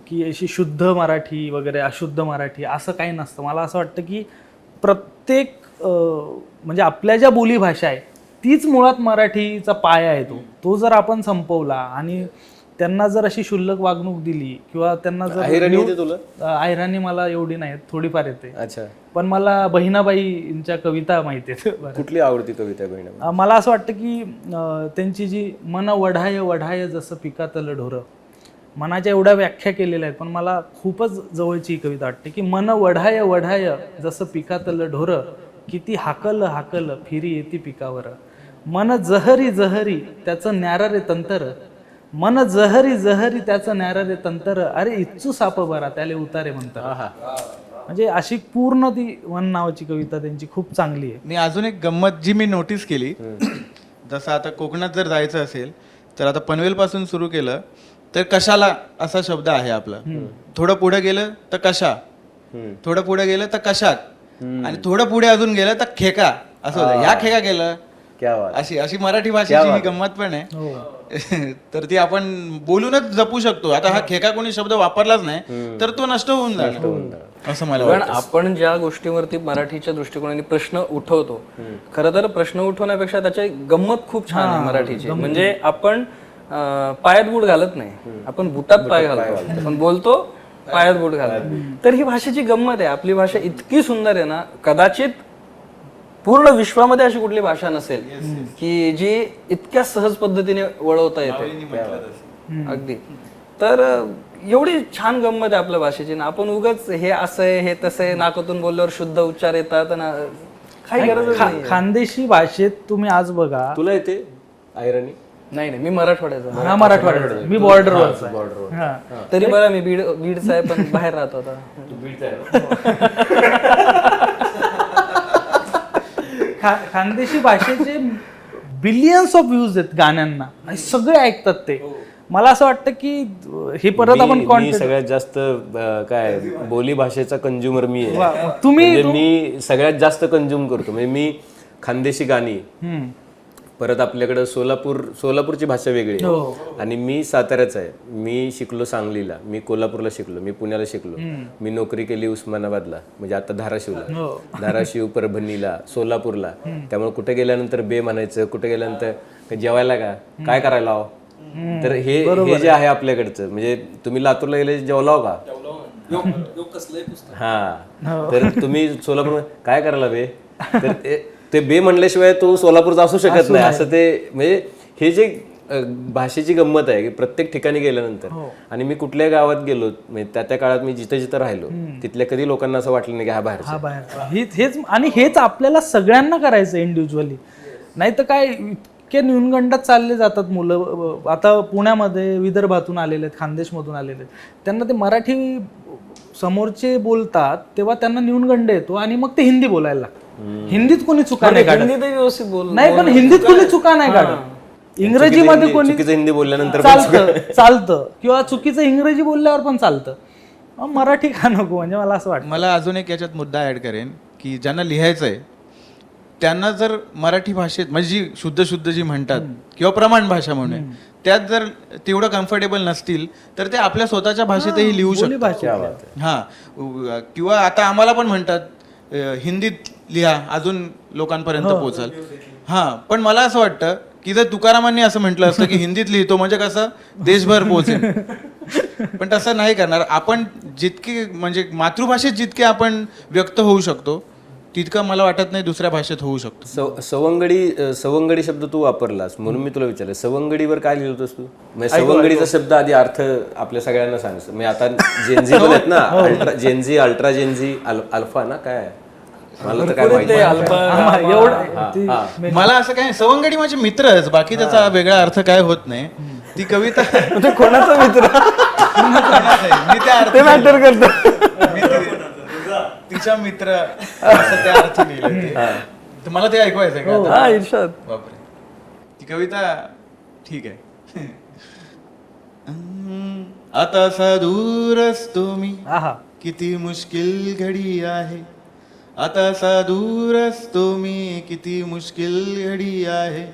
की अशी शुद्ध मराठी वगैरे अशुद्ध मराठी असं काही नसतं. मला असं वाटतं की प्रत्येक म्हणजे आपल्या ज्या बोली भाषा आहे तीच मुळात मराठीचा पाया आहे. तो जर आपण संपवला आणि त्यांना जर अशी शुल्लक वागणूक दिली किंवा त्यांना जर ऐराणी मला एवढी नाही, थोडीफार येते. अच्छा. पण मला बहिणाबाईंच्या कविता माहिती आहेत. कुठली आवडती कविता आहे बहिणाबाई? मला असं वाटतं की त्यांची जी मन वढाय वढाय जसं पिकातलं ढोरं, मनाच्या एवढ्या व्याख्या केलेल्या आहेत पण मला खूपच जवळची ही कविता वाटते की मन वढाय वढाय जसं पिकातलं ढोरं, किती हाकल हाकल फिरी येते पिकावर. मन जहरी जहरी त्याचं न्यारा रे तंतर, मन जहरी जहरी त्याचं न्यारा रे तंतर, अरे इच्छू साप बरा त्याले उतारे म्हणतात. म्हणजे अशी पूर्ण ती वन नावाची कविता त्यांची खूप चांगली आहे. आणि अजून एक गंमत जी मी नोटीस केली, जसं आता कोकणात जर जायचं असेल तर आता पनवेलपासून सुरू केलं तर कशाला असा शब्द आहे आपला. थोडं पुढे गेलं तर कशा, थोडं पुढे गेलं तर कशात, आणि थोडं पुढे अजून गेलं तर खेका असं होतं. ह्या खेका गेलं क्या बात. अशी अशी मराठी भाषेची ही गंमत पण आहे. तर ती आपण बोलूनच जपू शकतो. आता हा खेका कोणी शब्द वापरलाच नाही तर तो नष्ट होऊन जाणार असं मला कारण वाटतं. आपण ज्या गोष्टीवरती मराठीच्या दृष्टिकोनाने प्रश्न उठवतो, खरं तर प्रश्न उठवण्यापेक्षा त्याची गंमत खूप छान आहे मराठीची. म्हणजे आपण पायात बूट घालत नाही, आपण बुटात पाय घालतो. आपण बोलतो पायात बूट घालत. तर ही भाषेची गंमत आहे. आपली भाषा इतकी सुंदर आहे ना, कदाचित पूर्ण विश्वामध्ये अशी कुठली भाषा नसेल की जी इतक्या सहज पद्धतीने वळवता येते. अगदी. तर एवढी छान गंमत आहे आपल्या भाषेची ना. आपण उगाच हे असं आहे हे तसं आहे, नाकातून बोलल्यावर शुद्ध उच्चार येतात ना, काही गरज नाही. खानदेशी भाषेत तुम्ही आज बघा. तुला येते आयरणी? नाही मी मराठवाड्याचा. हा मराठवाड्याचा, मी बॉर्डरवरचा. तरी बरं मी बीडचा आहे पण बाहेर राहतो आता. खानदेशी भाषेचे बिलियन्स ऑफ व्ह्यूज आहेत गाण्यांना आणि सगळे ऐकतात ते. मला असं वाटतं की हे परत आपण मी सगळ्यात जास्त काय बोली भाषेचा कंझ्युमर मी आहे. तुम्ही म्हणजे मी सगळ्यात जास्त कंझ्युम करतो. म्हणजे मी खानदेशी गाणी, परत आपल्याकडे सोलापूरची भाषा वेगळी आहे. आणि मी साताऱ्याचा आहे. मी शिकलो सांगलीला, मी कोल्हापूरला शिकलो, मी पुण्याला शिकलो, मी नोकरी केली उस्मानाबादला, म्हणजे आता धाराशिवला, धाराशिव, परभणीला, सोलापूरला. त्यामुळे कुठे गेल्यानंतर बे म्हणायचं, कुठे गेल्यानंतर जेवायला का काय करायला हो. तर हे जे आहे आपल्याकडचं, म्हणजे तुम्ही लातूरला गेले जेवलाव का, हा, तर तुम्ही सोलापूर काय करायला बे, तर ते बे म्हणल्याशिवाय तो सोलापूरचा असू शकत नाही. असं ते म्हणजे हे जे भाषेची गंमत आहे की प्रत्येक ठिकाणी गेल्यानंतर. आणि मी कुठल्याही गावात गेलो, म्हणजे त्या काळात मी जिथं जिथं राहिलो तिथल्या कधी लोकांना असं वाटलं नाही की हा बाहेर. हेच आणि हेच आपल्याला सगळ्यांना करायचं इंडिव्हिज्युअली. नाही तर काय इतके न्यूनगंडात चालले जातात मुलं. आता पुण्यामध्ये विदर्भातून आलेले आहेत, खानदेशमधून आलेले आहेत, त्यांना ते मराठी समोरचे बोलतात तेव्हा त्यांना न्यूनगंड येतो आणि मग ते हिंदी बोलायला लागतात. हिंदीत कोणी चुका नाही काढत, हिंदी व्यवस्थित बोल नाही पण हिंदीत कोणी चुका नाही काढत. इंग्रजीमध्ये कोणी चुकीचं हिंदी बोलल्यानंतर चालतं किंवा चुकीचं इंग्रजी बोलल्यावर पण चालतं. मराठी का नको, म्हणजे मला असं वाटतं. मला अजून एक याच्यात मुद्दा ऍड करेन की ज्यांना लिहायचं आहे त्यांना जर मराठी भाषेत म्हणजे जी शुद्ध जी म्हणतात किंवा प्रमाण भाषा म्हणून त्यात जर तेवढं कम्फर्टेबल नसतील तर ते आपल्या स्वतःच्या भाषेतही लिहू शकतात. हा, किंवा आता आम्हाला पण म्हणतात हिंदीत लिहा, अजून लोकांपर्यंत पोहोचाल. हा, पण मला असं वाटतं की जर तुकारामांनी असं म्हटलं असतं की हिंदीत लिहितो म्हणजे कसं देशभर पोहोचेल, पण तसं नाही करणार आपण. जितके म्हणजे मातृभाषेत जितके आपण व्यक्त होऊ शकतो तितकं मला वाटत नाही दुसऱ्या भाषेत होऊ शकतो. सवंगडी शब्द तू वापरलास म्हणून मी तुला विचारलं, सवंगडीवर काय लिहिलं होतंस तू? म्हणजे सवंगडीचा शब्द आधी अर्थ आपल्या सगळ्यांना सांग. म्हणजे आता जेनझी पण आहेत ना, अल्ट्रा जेनझी, अल्फा ना, काय मला तर काय माहिती. मला असं काय, सवंगडी माझे मित्रच, बाकी त्याचा वेगळा अर्थ काय होत नाही. ती कविता कोणाचा मित्र मी त्या अर्थ मॅटर करतो. तिचा मित्र असं त्या अर्थ लिहिलं ते. तर मला ते ऐकवायचं का आता? इर्षाद. बापरे, ती कविता ठीक आहे. आता सा दूर असतो मी, किती मुश्किल घडी आहे. आता सा दूर असतो मी, किती मुश्किल घडी आहे.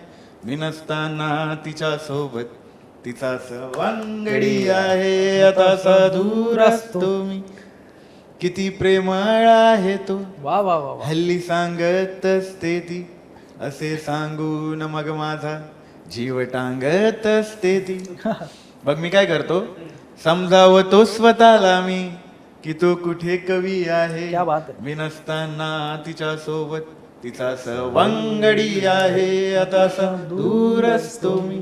मी नसताना तिच्या सोबत तिचा सवंगडी आहे. आता सा दूर असतो मी, किती प्रेमळ आहे तो. वा वा वा. हल्ली सांगत असते ती, असे सांगून मग माझा जीव टांगत असते ती. बघ मी काय करतो, समजावतो स्वतःला मी की तो कुठे कवी आहे. क्या बात आहे. मी नसताना तिच्या सोबत तिचा सवंगडी आहे. आता दूर असतो मी.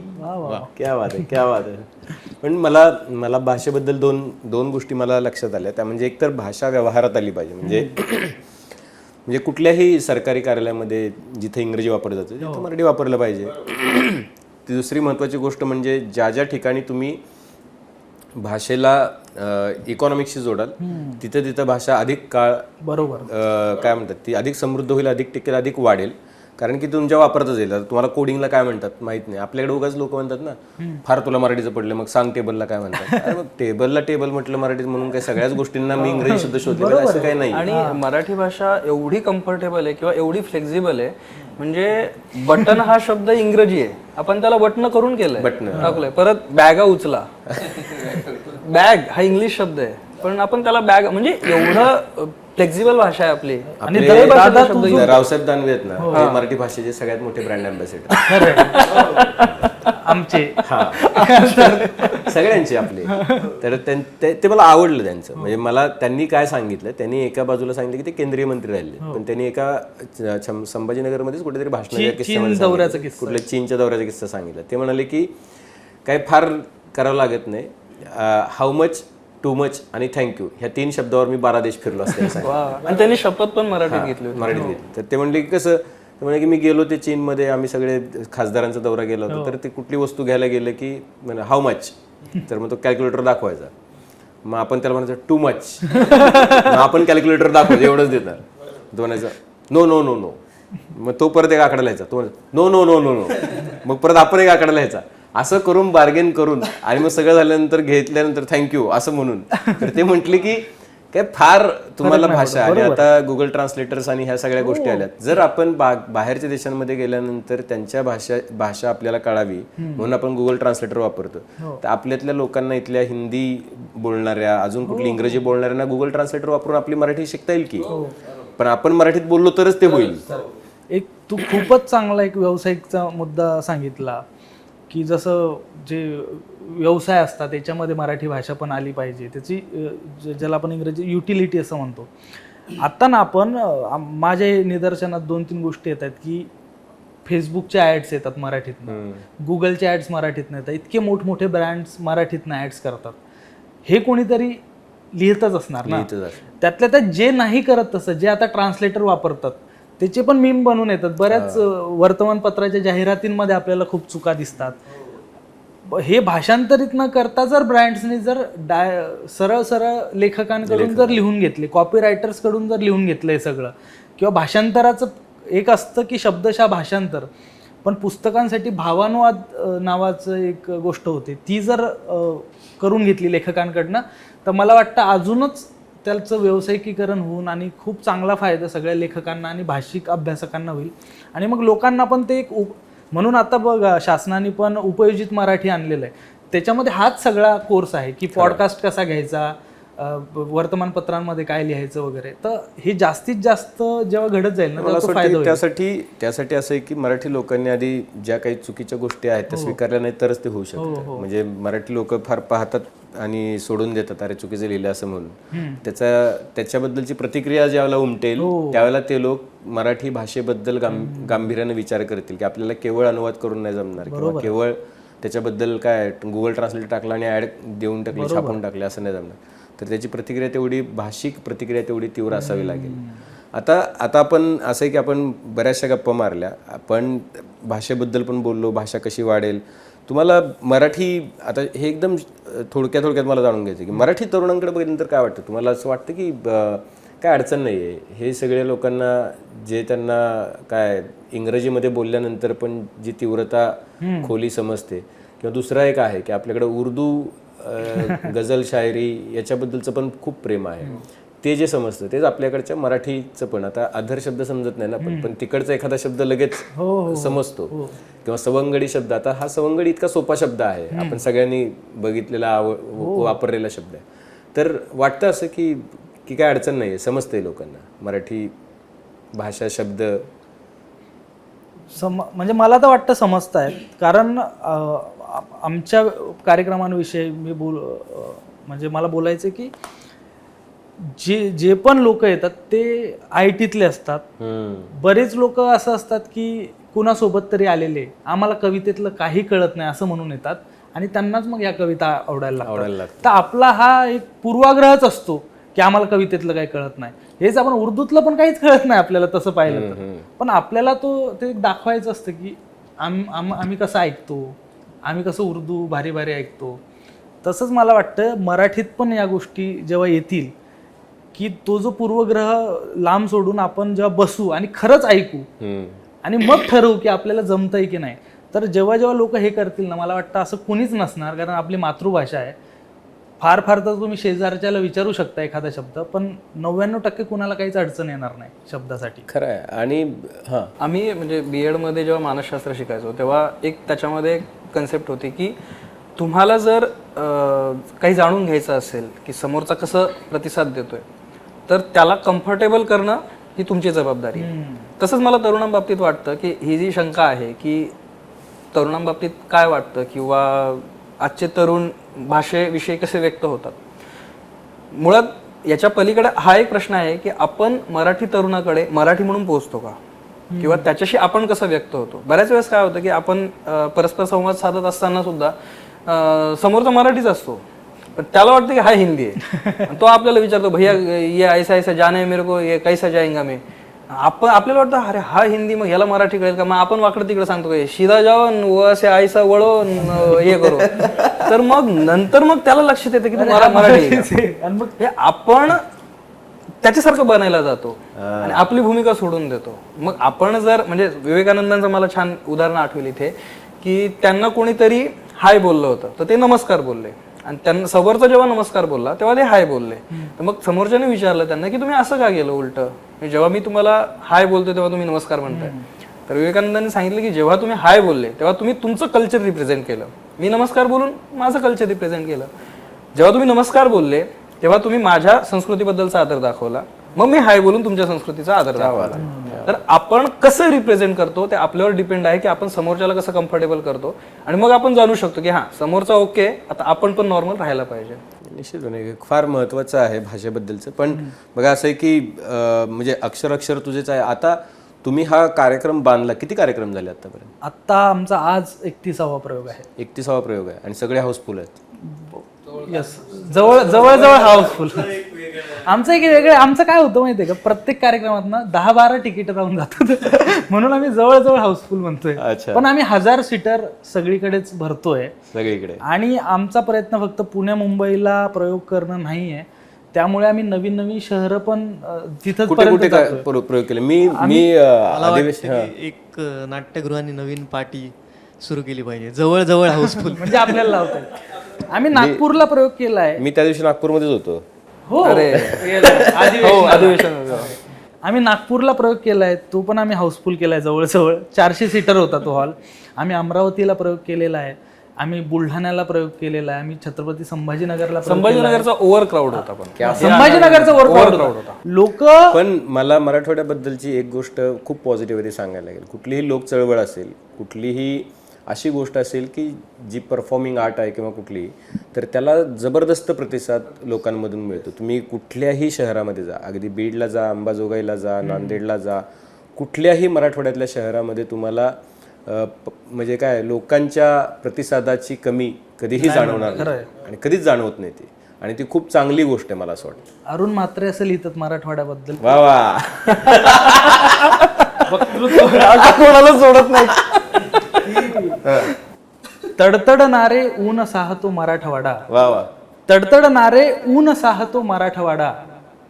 क्या बात आहे, क्या बात आहे. पण मला भाषेबद्दल दोन गोष्टी मला लक्षात आल्या. त्या म्हणजे एकतर भाषा व्यवहारात आली पाहिजे. म्हणजे कुठल्याही सरकारी कार्यालयामध्ये जिथे इंग्रजी वापरलं जातं तिथे मराठी वापरलं पाहिजे. ती दुसरी महत्त्वाची गोष्ट म्हणजे ज्या ठिकाणी तुम्ही भाषेला इकॉनॉमिक्सशी जोडाल तिथे तिथं भाषा अधिक काळ बरोबर. काय म्हणतात ती अधिक समृद्ध होईल, अधिक टिकेल, अधिक वाढेल. कारण की तुमच्या वापरतच येईल. आता तुम्हाला कोडिंगला काय म्हणतात माहित नाही, आपल्याकडे उगाच लोक म्हणतात ना फार तुला मराठीचं पडलं मग सांग टेबलला काय म्हणतात. अरे मग टेबलला टेबल म्हटलं मराठीत म्हणून काय सगळ्याच गोष्टींना मी इंग्रजी शब्द शोधले पाहिजे असं काही नाही. आणि मराठी भाषा एवढी कम्फर्टेबल आहे किंवा एवढी फ्लेक्झिबल आहे, म्हणजे बटन हा शब्द इंग्रजी आहे, आपण त्याला बटन करून केलंय, टाकलंय. परत बॅगा उचला, बॅग हा इंग्लिश शब्द आहे पण आपण त्याला बॅग, म्हणजे एवढं फ्लेक्झिबल भाषा आहे आपली. आणि रावसाहेब दानवे आहेत ना, ते मराठी भाषेचे सगळ्यात मोठे ब्रँड अँबॅसेडर आमचे सगळ्यांचे आपले. तर ते मला आवडलं त्यांचं. म्हणजे मला त्यांनी काय सांगितलं, त्यांनी एका बाजूला सांगितलं की ते केंद्रीय मंत्री राहिले, पण त्यांनी एका संभाजीनगरमध्येच कुठेतरी भाषणाच्या किस्सा, कुठल्या चीनच्या दौऱ्याचा किस्सा सांगितला. ते म्हणाले की काय फार करावं लागत नाही, हाऊ मच, टू मच आणि थँक्यू ह्या 3 शब्दावर मी 12 देश फिरलो असते. आणि त्यांनी शपथ पण मराठीत घेतली होती. मराठीत घेतली. तर ते म्हणले की कसं, ते म्हणे की मी गेलो ते चीनमध्ये, आम्ही सगळे खासदारांचा दौरा गेला होता, तर ते कुठली वस्तू घ्यायला गेलं की हाऊ मच, तर मग तो कॅल्क्युलेटर दाखवायचा. मग आपण त्याला म्हणायचं टू मच, आपण कॅल्क्युलेटर दाखवायचं एवढंच देणार. तो म्हणायचा नो नो नो नो, मग तो परत एक आकडा लिहायचा, तो no no no no no, मग परत आपण एक आकडा लिहायचा. असं करून बार्गेन करून आणि मग सगळं झाल्यानंतर घेतल्यानंतर थँक्यू असं म्हणून. तर ते म्हटले की काय फार तुम्हाला भाषा, आणि आता गुगल ट्रान्सलेटर्स आणि ह्या सगळ्या गोष्टी आल्यात. जर आपण बाहेरच्या देशांमध्ये गेल्यानंतर त्यांच्या भाषा आपल्याला कळावी म्हणून आपण गुगल ट्रान्सलेटर वापरतो, तर आपल्यातल्या लोकांना इथल्या हिंदी बोलणाऱ्या, अजून कुठली इंग्रजी बोलणाऱ्यांना गुगल ट्रान्सलेटर वापरून आपली मराठी शिकता येईल की. पण आपण मराठीत बोललो तरच ते होईल. एक तू खूपच चांगला एक व्यावसायिकचा मुद्दा सांगितला की जसं जे व्यवसाय असतात त्याच्यामध्ये मराठी भाषा पण आली पाहिजे, त्याची ज्याला आपण इंग्रजी युटिलिटी असं म्हणतो. आता ना आपण माझ्या निदर्शनात 2-3 गोष्टी येतात की फेसबुकचे ॲड्स येतात मराठीतनं, गुगलचे ॲड्स मराठीतनं येतात, इतके मोठमोठे ब्रँड्स मराठीतनं ॲड्स करतात. हे कोणीतरी लिहितच असणार ना. त्यातल्या त्यात जे नाही करत तसं, जे आता ट्रान्सलेटर वापरतात त्याचे पण मीम बनवून येतात. बऱ्याच वर्तमानपत्राच्या जाहिरातींमध्ये आपल्याला खूप चुका दिसतात. हे भाषांतरित न करता जर ब्रँड्सने जर सरळ सरळ लेखकांकडून जर लिहून घेतले, कॉपीरायटर्सकडून जर लिहून घेतलं हे सगळं, किंवा भाषांतराचं एक असतं की शब्दशः भाषांतर, पण पुस्तकांसाठी भावानुवाद नावाचं एक गोष्ट होती, ती जर करून घेतली लेखकांकडनं, तर मला वाटतं अजूनच त्याचं व्यावसायिकीकरण होऊन आणि खूप चांगला फायदा सगळ्या लेखकांना आणि भाषिक अभ्यासकांना होईल. आणि मग लोकांना पण ते एक म्हणून आता बघा शासनाने पण उपयोजित मराठी आणलेलं आहे, त्याच्यामध्ये हाच सगळा कोर्स आहे की पॉडकास्ट कसा घ्यायचा, वर्तमानपत्रांमध्ये काय लिहायचं वगैरे. तर हे जास्तीत जास्त जेव्हा घडत जाईल ना त्याचा फायदा होईल. त्यासाठी असं आहे की मराठी लोकांनी आधी ज्या काही चुकीच्या गोष्टी आहेत त्या स्वीकारल्या नाही तरच ते होऊ शकतं. म्हणजे मराठी लोक फार पाहतात आणि सोडून देतात, अरे चुकीचं लिहिलं असं म्हणून. त्याच्याबद्दलची प्रतिक्रिया ज्यावेळेला उमटेल त्यावेळेला ते लोक मराठी भाषेबद्दल गांभीर्याने विचार करतील की आपल्याला केवळ अनुवाद करून नाही जमणार, किंवा केवळ त्याच्याबद्दल काय गुगल ट्रान्सलेट टाकला आणि ऍड देऊन टाकली, छापून टाकले असं नाही जमणार. तर त्याची प्रतिक्रिया तेवढी, भाषिक प्रतिक्रिया तेवढी तीव्र असावी लागेल. आता आपण असं आहे की आपण बऱ्याचशा गप्पा मारल्या, आपण भाषेबद्दल पण बोललो, भाषा कशी वाढेल. तुम्हाला मराठी, आता हे एकदम थोडक्यात मला जाणून घ्यायचं की मराठी तरुणांकडे बघितल्यानंतर काय वाटतं तुम्हाला? असं वाटतं की काय अडचण नाही आहे हे सगळ्या लोकांना, जे त्यांना काय इंग्रजीमध्ये बोलल्यानंतर पण जी तीव्रता खोली समजते, किंवा दुसरा एक आहे की आपल्याकडे उर्दू गझल शायरी याच्याबद्दलचं पण खूप प्रेम आहे, ते जे समजतं तेच आपल्याकडच्या मराठीचं पण. आता अधर शब्द समजत नाही ना, पण तिकडचा एखादा शब्द लगेच समजतो. किंवा सवंगडी शब्द, आता हा सवंगडी इतका सोपा शब्द आहे, आपण सगळ्यांनी बघितलेला वापरलेला शब्द आहे. तर वाटतं असं की काय अडचण नाही आहे, समजतंय लोकांना मराठी भाषा शब्द. म्हणजे मला तर वाटतं समजतायत, कारण आमच्या कार्यक्रमांविषयी मी म्हणजे मला बोलायचं की जे पण लोक येतात ते IT-तले असतात. बरेच लोक असं असतात की कुणासोबत तरी आलेले, आम्हाला कवितेतलं काही कळत नाही असं म्हणून येतात आणि त्यांनाच मग या कविता आवडायला लागतात. तर आपला हा एक पूर्वाग्रहच असतो की आम्हाला कवितेतलं काही कळत नाही. हेच आपण उर्दूतलं पण काहीच कळत नाही आपल्याला तसं पाहिलं तर, पण आपल्याला ते दाखवायचं असतं की आम्ही कसं ऐकतो, आम्ही कसं उर्दू भारी भारी ऐकतो. तसंच मला वाटतं मराठीत पण या गोष्टी जेव्हा येतील की तो जो पूर्वग्रह लांब सोडून आपण जेव्हा बसू आणि खरंच ऐकू आणि मग ठरवू की आपल्याला जमतंय की नाही, तर जेव्हा जेव्हा लोक हे करतील ना, मला वाटतं असं कुणीच नसणार, कारण आपली मातृभाषा आहे. फार फार तर तुम्ही शेजारच्याला विचारू शकता एखादा शब्द, पण 99% कुणाला काहीच अडचण येणार नाही शब्दासाठी. खरं आहे. आणि हां, आम्ही म्हणजे बीएडमध्ये जेव्हा मानसशास्त्र शिकायचो तेव्हा एक त्याच्यामध्ये एक कन्सेप्ट होती की तुम्हाला जर काही जाणून घ्यायचं असेल की समोरचा कसं प्रतिसाद देतोय, तर त्याला कम्फर्टेबल करणं ही तुमची जबाबदारी आहे. तसंच मला तरुणांबाबतीत वाटतं की ही जी शंका आहे की तरुणांबाबतीत काय वाटतं किंवा आजचे तरुण भाषेविषयी कसे व्यक्त होतात, मुळात याच्या पलीकडे हा एक प्रश्न आहे की आपण मराठी तरुणाकडे मराठी म्हणून पोहोचतो का, किंवा त्याच्याशी आपण कसं व्यक्त होतो. बऱ्याच वेळेस काय होतं की आपण परस्पर संवाद साधत असताना सुद्धा समोरचा मराठीच असतो, पण त्याला वाटतं की हा हिंदी आहे. तो आपल्याला विचारतो, भैया ये ऐसा ऐसा जाना है मेरे को, ये कैसा जाएंगा मैं. आपल्याला वाटतं अरे हा हिंदी, मग ह्याला मराठी कळेल का, मग आपण वाकडं तिकडे सांगतो शिदा जाऊन व असे आयसा वळो हे करू. तर मग नंतर मग त्याला लक्षात येतं की तू मराठी आहे. आणि मग हे आपण त्याच्यासारखं बनायला जातो आणि आपली भूमिका सोडून देतो. मग आपण जर म्हणजे विवेकानंदांचं मला छान उदाहरण आठवेल इथे की त्यांना कोणीतरी हाय बोललं होतं तर ते नमस्कार बोलले, आणि त्यांना समोरचा जेव्हा नमस्कार बोलला तेव्हा ते हाय बोलले. तर मग समोरच्याने विचारलं त्यांना की तुम्ही असं का केलं उलट, जेव्हा मी तुम्हाला हाय बोलतोय तेव्हा तुम्ही नमस्कार म्हणताय. तर विवेकानंदांनी सांगितलं की जेव्हा तुम्ही हाय बोलले तेव्हा तुम्ही तुमचं कल्चर रिप्रेझेंट केलं, मी नमस्कार बोलून माझं कल्चर रिप्रेझेंट केलं. जेव्हा तुम्ही नमस्कार बोलले तेव्हा तुम्ही माझ्या संस्कृतीबद्दलचा आदर दाखवला, मग मी हाय बोलून तुमच्या संस्कृतीचा आदर दाखवला. तर आपण कसं रिप्रेझेंट करतो ते आपल्यावर डिपेंड आहे की आपण समोरच्याला कसं कम्फर्टेबल करतो, आणि मग आपण जाणू शकतो की हां समोरचा ओके, आता आपण पण नॉर्मल राहायला पाहिजे. निश्चितपणे फार महत्त्वाचं आहे भाषेबद्दलचं. पण बघा असं आहे की म्हणजे अक्षर तुझेच आहे. आता तुम्ही हा कार्यक्रम बांधला, किती कार्यक्रम झाले आतापर्यंत? आत्ता आमचा आज 31वा प्रयोग आहे. 31वा प्रयोग आहे आणि सगळे हाऊसफुल आहेत. यस, जवळ हाऊसफुल. आमचं एक वेगळं, आमचं काय होतं माहितीये का, प्रत्येक कार्यक्रमात ना 10-12 तिकीट राहून जातात म्हणून आम्ही जवळ हाऊसफुल म्हणतोय. अच्छा. पण आम्ही 1000 सीटर सगळीकडेच भरतोय सगळीकडे. आणि आमचा प्रयत्न फक्त पुणे मुंबईला प्रयोग करणं नाहीये, त्यामुळे आम्ही नवीन शहरं पण तिथंच कुठे कुठे प्रयोग केले? मी मला वाटतं की एक नाट्यगृहाने नवीन पार्टी सुरू केली पाहिजे, जवळ हाऊसफुल. म्हणजे आपल्याला लावताय. आम्ही नागपूरला प्रयोग केलाय. मी त्या दिवशी नागपूरमध्येच होतो. हो, अधिवेशन. आम्ही नागपूरला प्रयोग केलाय, तो पण आम्ही हाऊसफुल केलाय, जवळ 400 सीटर होता तो हॉल. आम्ही अमरावतीला प्रयोग केलेला आहे, आम्ही बुलढाण्याला प्रयोग केलेला आहे, आम्ही छत्रपती संभाजीनगरला संभाजीनगरचा ओव्हर क्राऊड होता, पण संभाजीनगरचा ओव्हर क्राऊड होता. लोक पण मला मराठवाड्याबद्दलची एक गोष्ट खूप पॉझिटिव्हिटी सांगायला लागेल. कुठलीही लोक चळवळ असेल, कुठलीही अशी गोष्ट असेल की जी परफॉर्मिंग आर्ट आहे किंवा कुठलीही, तर त्याला जबरदस्त प्रतिसाद लोकांमधून मिळतो. तुम्ही कुठल्याही शहरामध्ये जा, अगदी बीडला जा, अंबाजोगाईला जा, नांदेडला जा, कुठल्याही मराठवाड्यातल्या शहरामध्ये तुम्हाला म्हणजे काय लोकांच्या प्रतिसादाची कमी कधीही जाणवणार नाही आणि कधीच जाणवत नाही ती, आणि ती खूप चांगली गोष्ट आहे मला असं वाटतं. अरुण म्हात्रे असं लिहितात मराठवाड्याबद्दल. वा वा. कोणाला सोडत नाही. तडतडणारे ऊन साहतो मराठवाडा, वा वा. तडतडणारे ऊन साहतो मराठवाडा,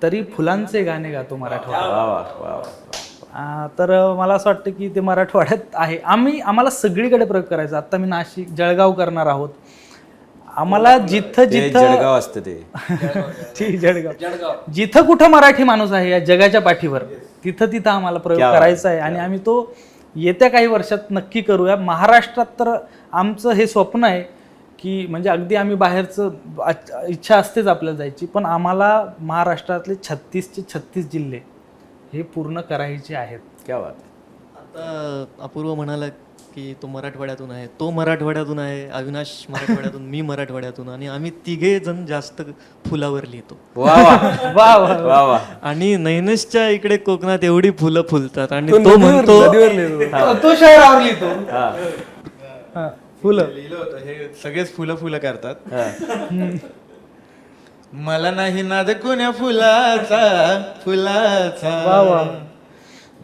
तरी फुलांचे गाणे गातो मराठवाडा. वा वा वा वा. तर मला असं वाटतं की ते मराठवाड्यात आहे. आम्हाला सगळीकडे प्रयोग करायचा. आता मी नाशिक, जळगाव करणार आहोत. आम्हाला जिथं जळगाव असतं ते जळगाव जिथं कुठं मराठी माणूस आहे या जगाच्या पाठीवर, तिथं आम्हाला प्रयोग करायचा आहे, आणि आम्ही तो येत्या काही वर्षात नक्की करूया. महाराष्ट्रात तर आमचं हे स्वप्न आहे की म्हणजे अगदी आम्ही बाहेरचं इच्छा असतेच आपल्याला जायची, पण आम्हाला महाराष्ट्रातले 36 जिल्हे हे पूर्ण करायचे आहेत. क्या बात. आता अपूर्व म्हणाला की तो मराठवाड्यातून आहे, तो मराठवाड्यातून आहे, अविनाश मराठवाड्यातून, मी मराठवाड्यातून, आणि आम्ही 3 जण जास्त फुलावर लिहितो. वा वा वा वा. आणि नैनसच्या इकडे कोकणात एवढी फुलं फुलतात आणि तो म्हणतो तो शहरावर लिहितो फुलं. लिहिलं होतं हे सगळेच फुलं करतात. मला नाही नाद कुण्या फुलाचा,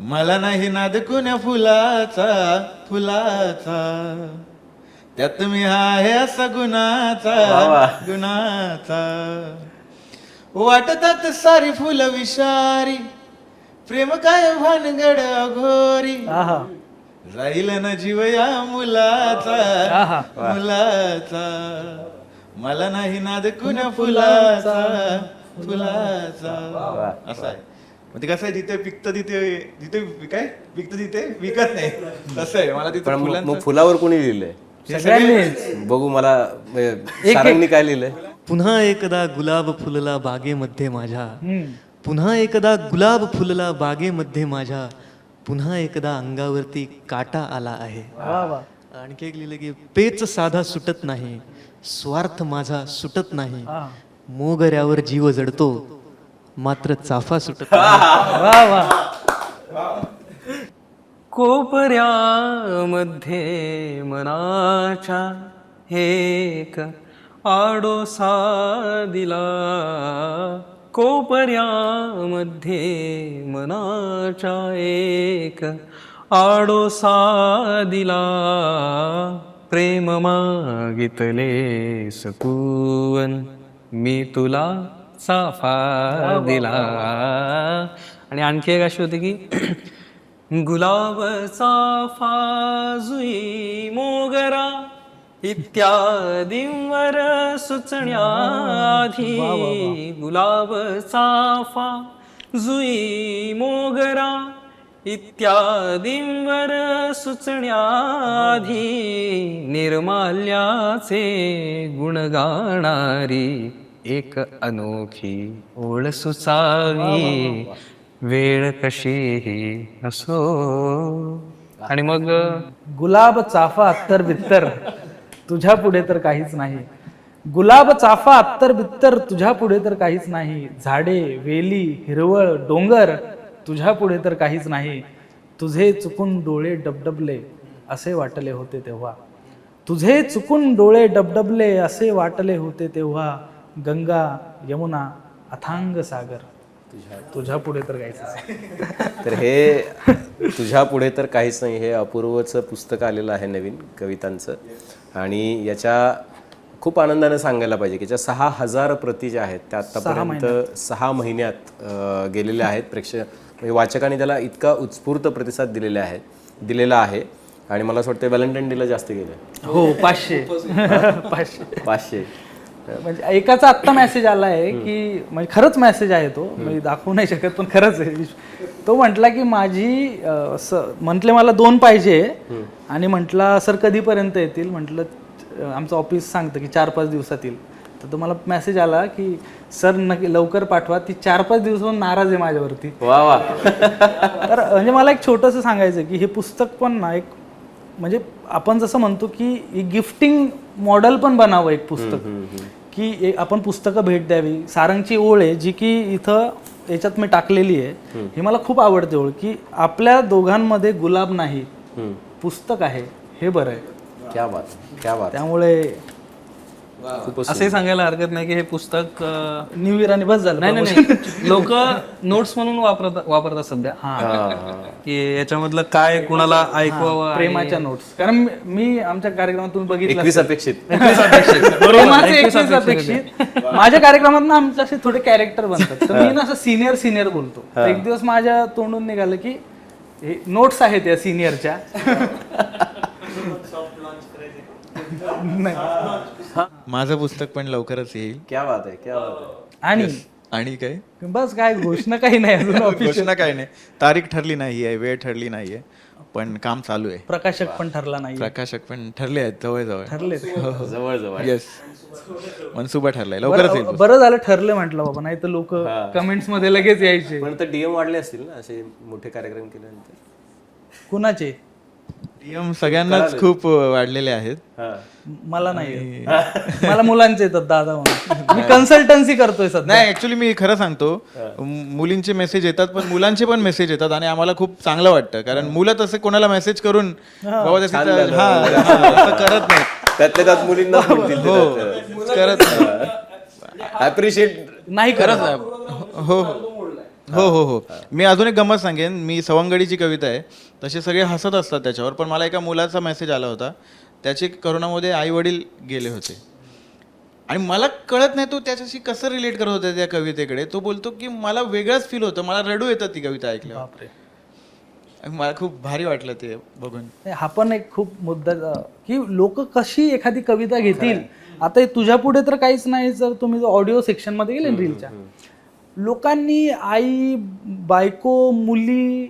मला नाही नाद कुण्या फुलाचा, त्यात मी आहे असा गुणाचा गुणाचा. वाटतात सारी फुलं विषारी, प्रेम काय भानगड अघोरी, आहा राहील ना जीव या मुलाचा आहा. मुलाचा. मला नाही नाद कुण्या फुलाचा फुलाचा. असं आहे. मग ते कसं आहे, जिथे पिकतं तिथे काय पिकतं तिथे विकत नाही, तसं आहे. मला पण तिथे मग फुलांचं फुलावर कोणी लिहिलंय? सगळ्यांनीच बघू मला सारंगनी काय लिहिलंय? पुन्हा एकदा गुलाब फुलला बागेमध्ये माझ्या, पुन्हा एकदा गुलाब फुलला बागेमध्ये माझ्या, पुन्हा एकदा अंगावरती काटा आला आहे. वा वा. आणखी एक लिहिलं की पेच साधा सुटत नाही, स्वार्थ माझा सुटत नाही, मोगऱ्यावर जीव जडतो मात्र चाफा सुटत नाही. वा वा. कोपऱ्यामध्ये मनाच्या एक आडोसा दिला, कोपऱ्यामध्ये मनाच्या एक आडोसा दिला, प्रेम मागितले सकुवन मी तुला चाफा दिला. आणि आणखी एक अशी होती की गुलाब चाफा जुई मोगरा इत्यादींवर सुचण्याआधी, गुलाब चाफा जुई मोगरा इत्यादींवर सुचण्याआधी, निर्माल्याचे गुण गाणारी एक अनोखी ओळ सुचावी, वेळ कशीही असो. आणि मग गुलाब चाफा अत्तर बित्तर तुझ्या पुढे तर काहीच नाही, गुलाब चाफा अत्तर बित्तर तुझ्या पुढे तर काहीच नाही, झाडे वेली हिरवळ डोंगर तुझ्या पुढे तर काहीच नाही, तुझे चुकून डोळे डबडबले असे वाटले होते तेव्हा, तुझे चुकून डोळे डबडबले असे वाटले होते तेव्हा, गंगा यमुना अथांग सागर तुझ्या पुढे तर काहीच नाही. तर हे तुझ्या पुढे तर काहीच नाही हे अपूर्वचं पुस्तक आलेलं आहे नवीन कवितांचं. आणि याच्या खूप आनंदाने सांगायला पाहिजे की याच्या 6,000 प्रती ज्या आहेत त्या आतापर्यंत 6 महिन्यात गेलेल्या आहेत. म्हणजे वाचकांनी त्याला इतका उत्स्फूर्त प्रतिसाद दिलेला आहे. आणि मला असं वाटतं व्हॅलेंटाईन डेला जास्त गेलं. हो 500 500 म्हणजे एकाचा आत्ता मेसेज आला आहे की म्हणजे खरंच मेसेज आहे तो, म्हणजे दाखवू नाही शकत पण खरंच आहे. तो म्हटला की माझी म्हटले मला 2 पाहिजे आणि म्हटला सर कधीपर्यंत येतील. म्हटलं आमचं ऑफिस सांगतं की 4-5 दिवसात येईल. तर तुम्हाला मेसेज आला की सर नक्की लवकर पाठवा, ती 4-5 दिवसाहून नाराज आहे माझ्यावरती. वा वा. तर म्हणजे मला एक छोटंसं सांगायचं की हे पुस्तक पण ना एक म्हणजे आपण जसं म्हणतो की गिफ्टिंग मॉडेल पण बनावं एक पुस्तक, की आपण पुस्तकं भेट द्यावी. सारंगची ओळ आहे जी की इथं याच्यात मी टाकलेली आहे, ही मला खूप आवडते ओळ, की आपल्या दोघांमध्ये गुलाब नाही पुस्तक आहे, हे बरं आहे. क्या बात, क्या बात. त्यामुळे खूपच असंही सांगायला हरकत नाही की हे पुस्तक न्यू इयर आणि बस झालं. नाही लोक नोट्स म्हणून वापरतात सध्या, की याच्यामधलं काय कुणाला ऐकवावं. प्रेमाच्या नोट्स, कारण मी आमच्या कार्यक्रमात तुम्ही बघितलं 21 अपेक्षित. प्रेमाचे 21 अपेक्षित. माझ्या कार्यक्रमात ना आमचे असे थोडे कॅरेक्टर बनतात, तर मी ना असं सिनियर बोलतो. तर एक दिवस माझ्या तोंडून निघालं की हे नोट्स आहेत या सिनियरच्या. माझं पुस्तक पण लवकरच येईल. क्या बात आहे, क्या बात आहे. आणि काय बस काय घोषणा काही नाही अजून. घोषणा काय नाही, तारीख ठरली नाही आहे, वेळ ठरली नाही आहे, पण काम चालू आहे. प्रकाशक पण ठरला नाही. प्रकाशक पण ठरले आहेत, जवळ ठरले जवळ येस, मनसुबा ठरलाय, लवकरच येईल. बरं झालं ठरलं म्हटलं बाबा, नाही तर लोक कमेंट्स मध्ये लगेच यायचे. पण तर डीएम वाढले असतील ना असे मोठे कार्यक्रम केल्यानंतर? कुणाचे? नियम सगळ्यांनाच खूप वाढलेले आहेत. मला नाही, मला मुलांचे येतात दादा म्हणून. मी कन्सल्टन्सी करतोय सध्या. नाही, ऍक्च्युली मी खरं सांगतो, मुलींचे मेसेज येतात पण मुलांचे पण मेसेज येतात आणि आम्हाला खूप चांगलं वाटतं, कारण मुलं तसे कोणाला मेसेज करून बाबा त्याचं असं करत नाही. त्यातल्या त्यात मुलींना करत नाही. अप्रिशिएट नाही खरंच. हो हो हो हो. मी अजून एक गंमत सांगेन. मी सवंगडीची कविता आहे, तसे सगळे हसत असतात त्याच्यावर, पण मला एका मुलाचा मेसेज आला होता, त्याचे करोनामध्ये आई वडील गेले होते आणि मला कळत नाही तो त्याच्याशी कसं रिलेट करत होता त्या कवितेकडे. तो बोलतो की मला वेगळंच फील होतं, मला रडू येतं ती कविता ऐकल्यावर. बापरे. आणि मला खूप भारी वाटलं ते बघून. हा पण एक खूप मुद्दा की लोक कशी एखादी कविता घेतील. आता तुझ्या पुढे तर काहीच नाही. जर तुम्ही ऑडिओ सेक्शन मध्ये गेले रीलच्या, लोकांनी आई, बायको, मुली,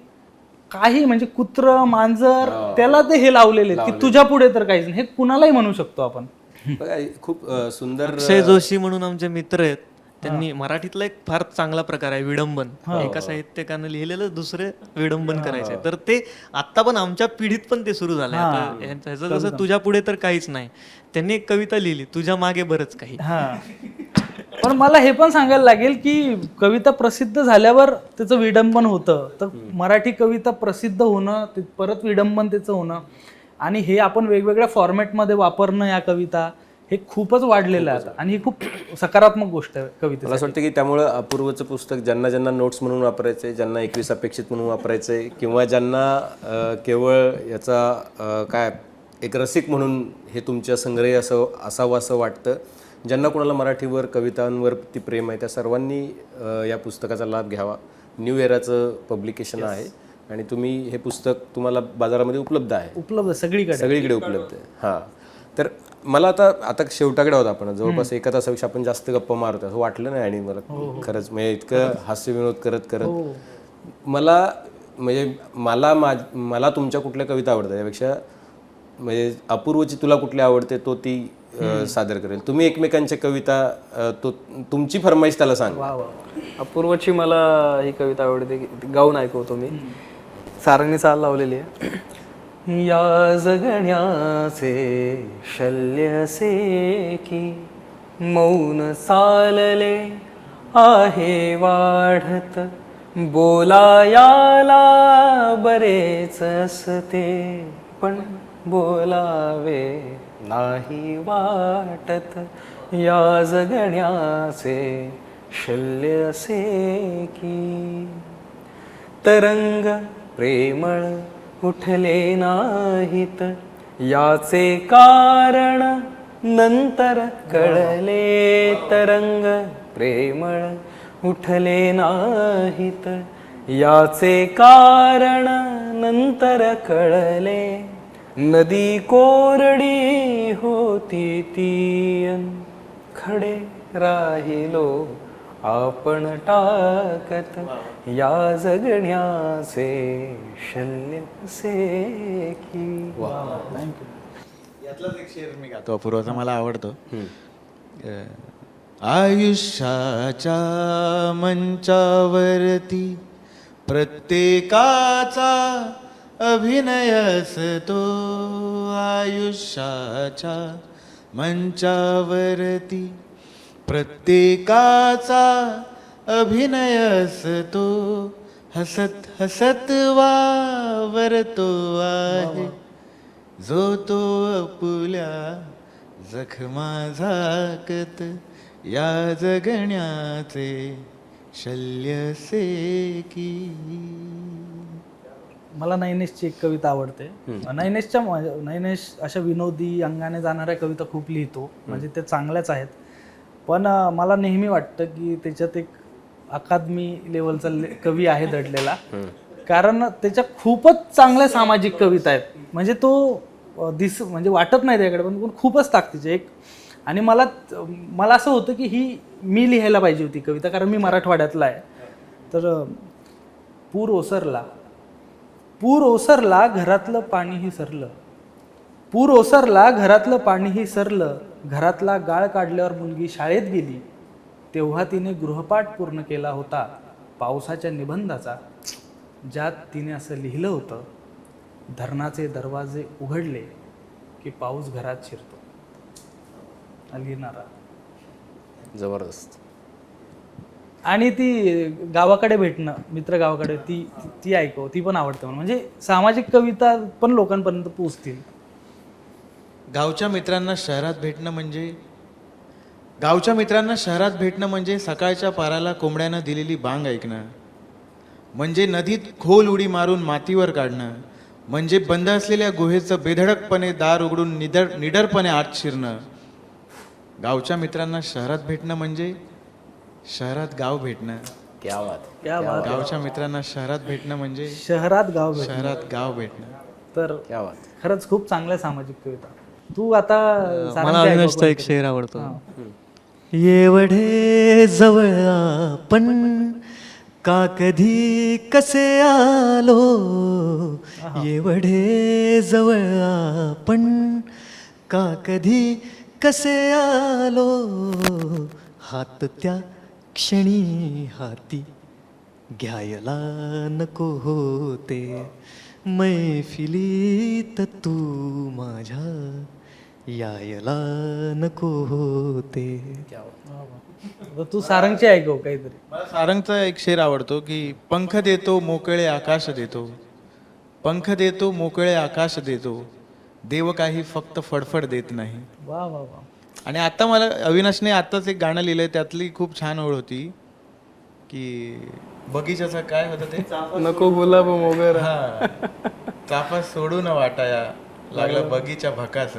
काही म्हणजे कुत्र, मांजर, त्याला ते हे लावलेले की तुझ्या पुढे तर काहीच नाही. हे कुणालाही म्हणू शकतो आपण. बघा, खूप सुंदर अक्षय जोशी म्हणून आमचे मित्र आहेत, त्यांनी मराठीतला एक फार चांगला प्रकार आहे विडंबन. एका साहित्यकानं लिहिलेलं दुसरे विडंबन करायचे. तर ते आता पण आमच्या पिढीत पण ते सुरू झालंय. आता ह्याचं कसं तुझ्या पुढे तर काहीच नाही, त्यांनी एक कविता लिहिली, तुझ्या मागे बरंच काही. पण मला हे पण सांगायला लागेल की कविता प्रसिद्ध झाल्यावर त्याचं विडंबन होतं. तर मराठी कविता प्रसिद्ध होणं, ते परत विडंबन त्याचं होणं, आणि हे आपण वेगवेगळ्या फॉर्मॅटमध्ये वापरणं या कविता, हे खूपच वाढलेलं आहे आता. आणि ही खूप सकारात्मक गोष्ट आहे कवितेची. मला असं वाटतं की त्यामुळं अपूर्वचं पुस्तक ज्यांना ज्यांना नोट्स म्हणून वापरायचं आहे, ज्यांना 21 अपेक्षित म्हणून वापरायचं आहे, किंवा ज्यांना केवळ याचा काय एक रसिक म्हणून हे तुमच्या संग्रही असावं असं वाटतं, ज्यांना कोणाला मराठीवर कवितांवर ती प्रेम आहे, त्या सर्वांनी या पुस्तकाचा लाभ घ्यावा. न्यू एराचं पब्लिकेशन आहे आणि तुम्ही हे पुस्तक तुम्हाला बाजारामध्ये उपलब्ध आहे. उपलब्ध सगळीकडे उपलब्ध आहे. हां, तर मला आता शेवटाकडे होता आपण जवळपास एका तासापेक्षा आपण जास्त गप्पा मारतो असं वाटलं नाही. आणि मला खरंच म्हणजे इतकं हास्य विनोद करत मला तुमच्या कुठल्या कविता आवडतात यापेक्षा म्हणजे अपूर्वची तुला कुठली आवडते तो ती सादर करेल. तुम्ही एकमेकांच्या कविता तुमची फरमाईश त्याला सांगा. अपूर्वची मला ही कविता आवडते, गाऊन ऐकवतो मी. सारंगनी चाल लावलेली आहे. या जगण्याचे शल्य असे की मौन चालले आहे वाढत, बोलायाला बरेच असते पण बोलावे नाही वाटत. या जगण्याचे शल्य असे की तरंग प्रेमळ उठले नाहीत, याचे कारण नंतर कळले. तरंग प्रेमळ उठले नाहीत, याचे कारण नंतर कळले. नदी कोरडी होती ती खडे राहिलो आपण टाकत, या जगण्याचे शल्य असे की. यातलाच एक शेर मी गातो अपूर्वाचा, मला आवडतो. आयुष्याच्या मंचावरती प्रत्येकाचा अभिनय असतो. आयुष्याच्या मंचावरती प्रत्येकाचा अभिनय असतो. हसत हसत वावरतो आहे जो तो आपुल्या जखमा झाकत, या जगण्याचे शल्य से की. मला नैनेशची एक कविता आवडते. नैनेश अशा विनोदी अंगाने जाणाऱ्या कविता खूप लिहितो, म्हणजे ते चांगल्याच आहेत. पण मला नेहमी वाटतं की त्याच्यात एक अकादमी लेवलचा कवी आहे दडलेला, कारण त्याच्या खूपच चांगल्या सामाजिक कविता आहेत. म्हणजे तो म्हणजे वाटत नाही त्याकडे, पण खूपच ताकदीचे एक. आणि मला असं होतं की ही मी लिहायला पाहिजे होती कविता, कारण मी मराठवाड्यातला आहे. तर पूर ओसरला घरातलं पाणीही सरलं, पूर ओसरला घरातलं पाणीही सरलं, घरातला गाळ काढल्यावर मुलगी शाळेत गेली, तेव्हा तिने गृहपाठ पूर्ण केला होता पावसाच्या निबंधाचा, ज्यात तिने असं लिहिलं होतं, धरणाचे दरवाजे उघडले की पाऊस घरात शिरतो. लिहिणारा जबरदस्त. आणि ती गावाकडे भेटणं, मित्र गावाकडे, ती ऐकव, ती पण आवडते मला. म्हणजे सामाजिक कविता पण लोकांपर्यंत पोहोचतील. गावच्या मित्रांना शहरात भेटणं म्हणजे सकाळच्या पाराला कोंबड्यानं दिलेली बांग ऐकणं, म्हणजे नदीत खोल उडी मारून मातीवर काढणं, म्हणजे बंद असलेल्या गुहेचं बेधडकपणे दार उघडून निडरपणे आत शिरणं. गावच्या मित्रांना शहरात भेटणं म्हणजे शहरात गाव भेटणं. क्या बात. क्या बात. गावच्या मित्रांना शहरात भेटणं म्हणजे शहरात गाव भेट. शहरात गाव भेटणं. तर क्या बात. खरंच खूप चांगल्या सामाजिक कविता. तू आता मला सारंगची अविनाशचा ऐकव एक शेर आवडतो. हा. एवढे जवळ आपण का कधी कसे आलो, एवढे जवळ आपण का कधी कसे आलो, हात त्या क्षणी हाती घ्यायला नको होते, मैफिलीत तू माझ्या यायला नको होते. तर तू सारंगची ऐकव काहीतरी. मला सारंगचा एक शेर आवडतो की पंख देतो मोकळे आकाश देतो, पंख देतो मोकळे आकाश देतो, देव काही फक्त फडफड देत नाही. वा वा वा. आणि आता मला अविनाशने आत्ताच एक गाणं लिहिलंय, त्यातली खूप छान ओळ होती की बगीचाचा काय होतं ते, नको गुलाब मोगर. हा, चाफा सोडून वाटाया लागला बगीचा भकास.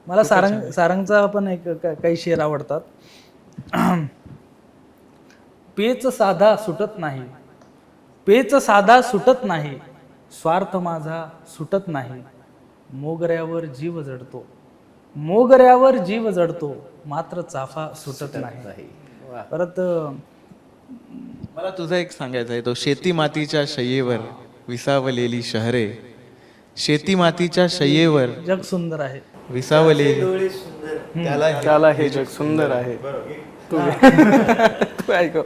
मला सारंगचा पण एक काही शेर आवडतात. पेच साधा सुटत नाही, पेच साधा सुटत नाही, स्वार्थ माझा सुटत नाही, मोगऱ्यावर जीव जडतो, मोगऱ्यावर जीव जडतो, मात्र चाफा सुटत नाही. परत मला तुझा एक सांगायचा आहे, तो शेती मातीच्या शय्येवर विसावलेली शहरे, शेती मातीच्या शय्येवर जग सुंदर आहे. विसावलेली त्याला हे जग सुंदर आहे. तू ऐकव.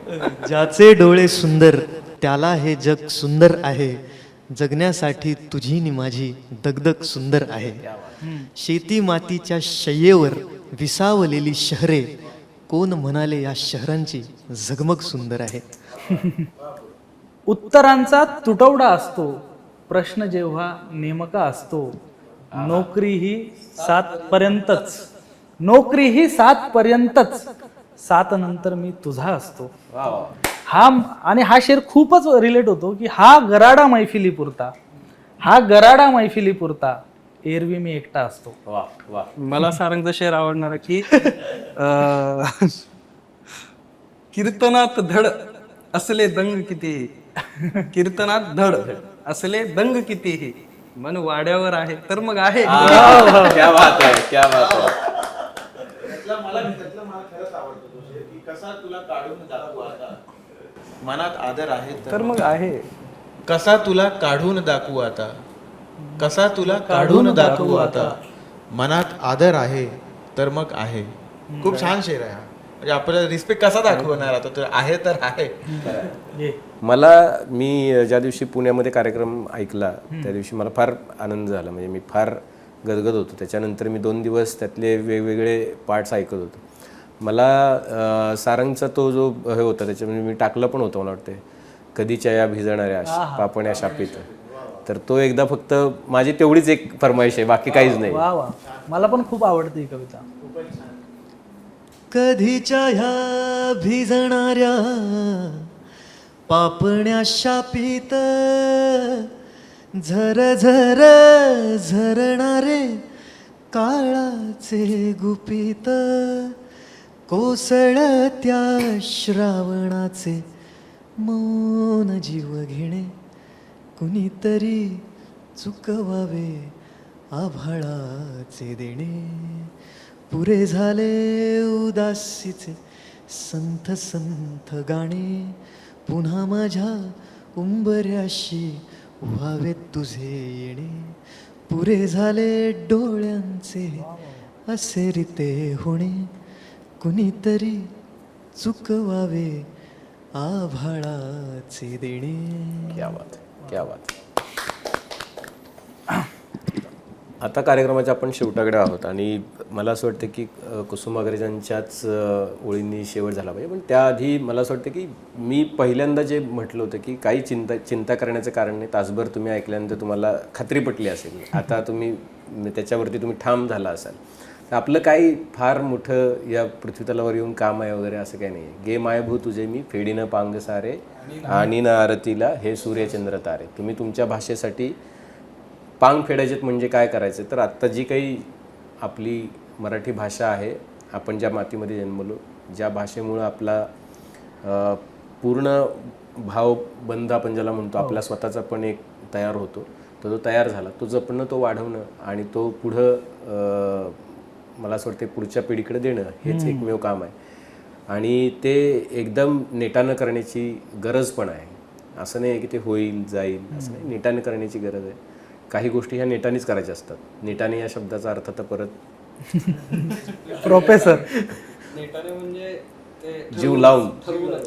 ज्याचे डोळे सुंदर त्याला हे जग सुंदर आहे, जगण्यासाठी तुझी नि माझी दगदग सुंदर आहे. शेती मातीच्या शय्येवर विसावलेली शहरे, कोण म्हणाले या शहरांची झगमग सुंदर आहे. उत्तरांचा तुटवडा असतो, प्रश्न जेव्हा नेमका असतो, नोकरी ही 7 पर्यंतच, नोकरी ही 7 पर्यंतच, 7 नंतर मी तुझा असतो. हा आणि हा शेर खूपच रिलेट होतो की हा गराडा मैफिली पुरता, हा गराडा मैफिली पुरता, एरवी मी एकटा असतो. वा वा. मला सारंगचा शेर आवडणार की कीर्तनात धड असले दंग कितीही, कीर्तनात धड असले दंग कितीही, मन वाड्यावर आहे तर मग आहे. क्या बात आहे. क्या बात आहे. कसा तुला काढून दाखवू आता, मनात आदर आहे तर मग आहे. कसा तुला काढून दाखवू आता, कसा तुला काढून दाखवू आता, मनात आदर आहे तर मग आहे. खूप छान शेर आहे हा. म्हणजे आपल्याला रिस्पेक्ट कसा दाखवणार आता, तो आहे तर आहे. ये. मला मी ज्या दिवशी पुण्यामध्ये कार्यक्रम ऐकला त्या दिवशी मला फार आनंद झाला. म्हणजे मी फार गदगद होतो. त्याच्यानंतर मी 2 दिवस त्यातले वेगवेगळे पार्ट्स ऐकत होतो. मला सारंगचा तो जो हे होता त्याच्यामध्ये मी टाकलं पण होतं, मला वाटते कधी चया भिजणाऱ्या पापण्या शापित, तर तो एकदा फक्त माझी तेवढीच एक फरमाईश आहे, बाकी काहीच नाही. वा वा. मला पण खूप आवडते ही कविता. कधीच्या ह्या भिजणाऱ्या पापण्या शापित, झर झर झरणारे काळाचे गुपित, कोसळत्या श्रावणाचे मौन जीव घेणे, कुणीतरी चुकवावे आभाळाचे देणे, पुरे झाले उदासीचे संथ संथ गाणे, पुन्हा माझ्या उंबऱ्याशी व्हावे तुझे येणे, पुरे झाले डोळ्यांचे असे रीते होणे, कुणीतरी चुकवावे आभाळाचे देणे. क्या बात आहे. क्या बात आहे. आता कार्यक्रमाच्या आपण शेवटाकडे आहोत आणि मला असं वाटतं की कुसुमाग्रजांच्याच ओळींनी शेवट झाला पाहिजे. पण त्याआधी मला असं वाटतं की मी पहिल्यांदा जे म्हटलं होतं की काही चिंता करण्याचं कारण नाही, तासभर तुम्ही ऐकल्यानंतर तुम्हाला खात्री पटली असेल, आता तुम्ही त्याच्यावरती तुम्ही ठाम झाला असाल, तर आपलं काही फार मोठं या पृथ्वीतलावर येऊन काम आहे वगैरे असं काही नाही. गे मायभू तुझे मी फेडीनं पांग सारे आणि न आरतीला हे सूर्यचंद्र तारे. तुम्ही तुमच्या भाषेसाठी पांग फेडायचेत म्हणजे काय करायचं, तर आत्ता जी काही आपली मराठी भाषा आहे, आपण ज्या मातीमध्ये जन्मलो, ज्या भाषेमुळं आपला पूर्ण भावबंध आपण ज्याला म्हणतो आपला स्वतःचा पण एक तयार होतो, तर तो तयार झाला, तो जपणं, तो वाढवणं आणि तो पुढं मला असं वाटतं पुढच्या पिढीकडे देणं हेच एकमेव काम आहे. आणि ते एकदम नेटानं करण्याची गरज पण आहे. असं नाही की ते होईल जाईल असं नाही, नेटानं करण्याची गरज आहे. काही गोष्टी ह्या नेटानेच करायच्या असतात. नेटाने या शब्दाचा अर्थ तर परत प्रोफेसर जीव लावून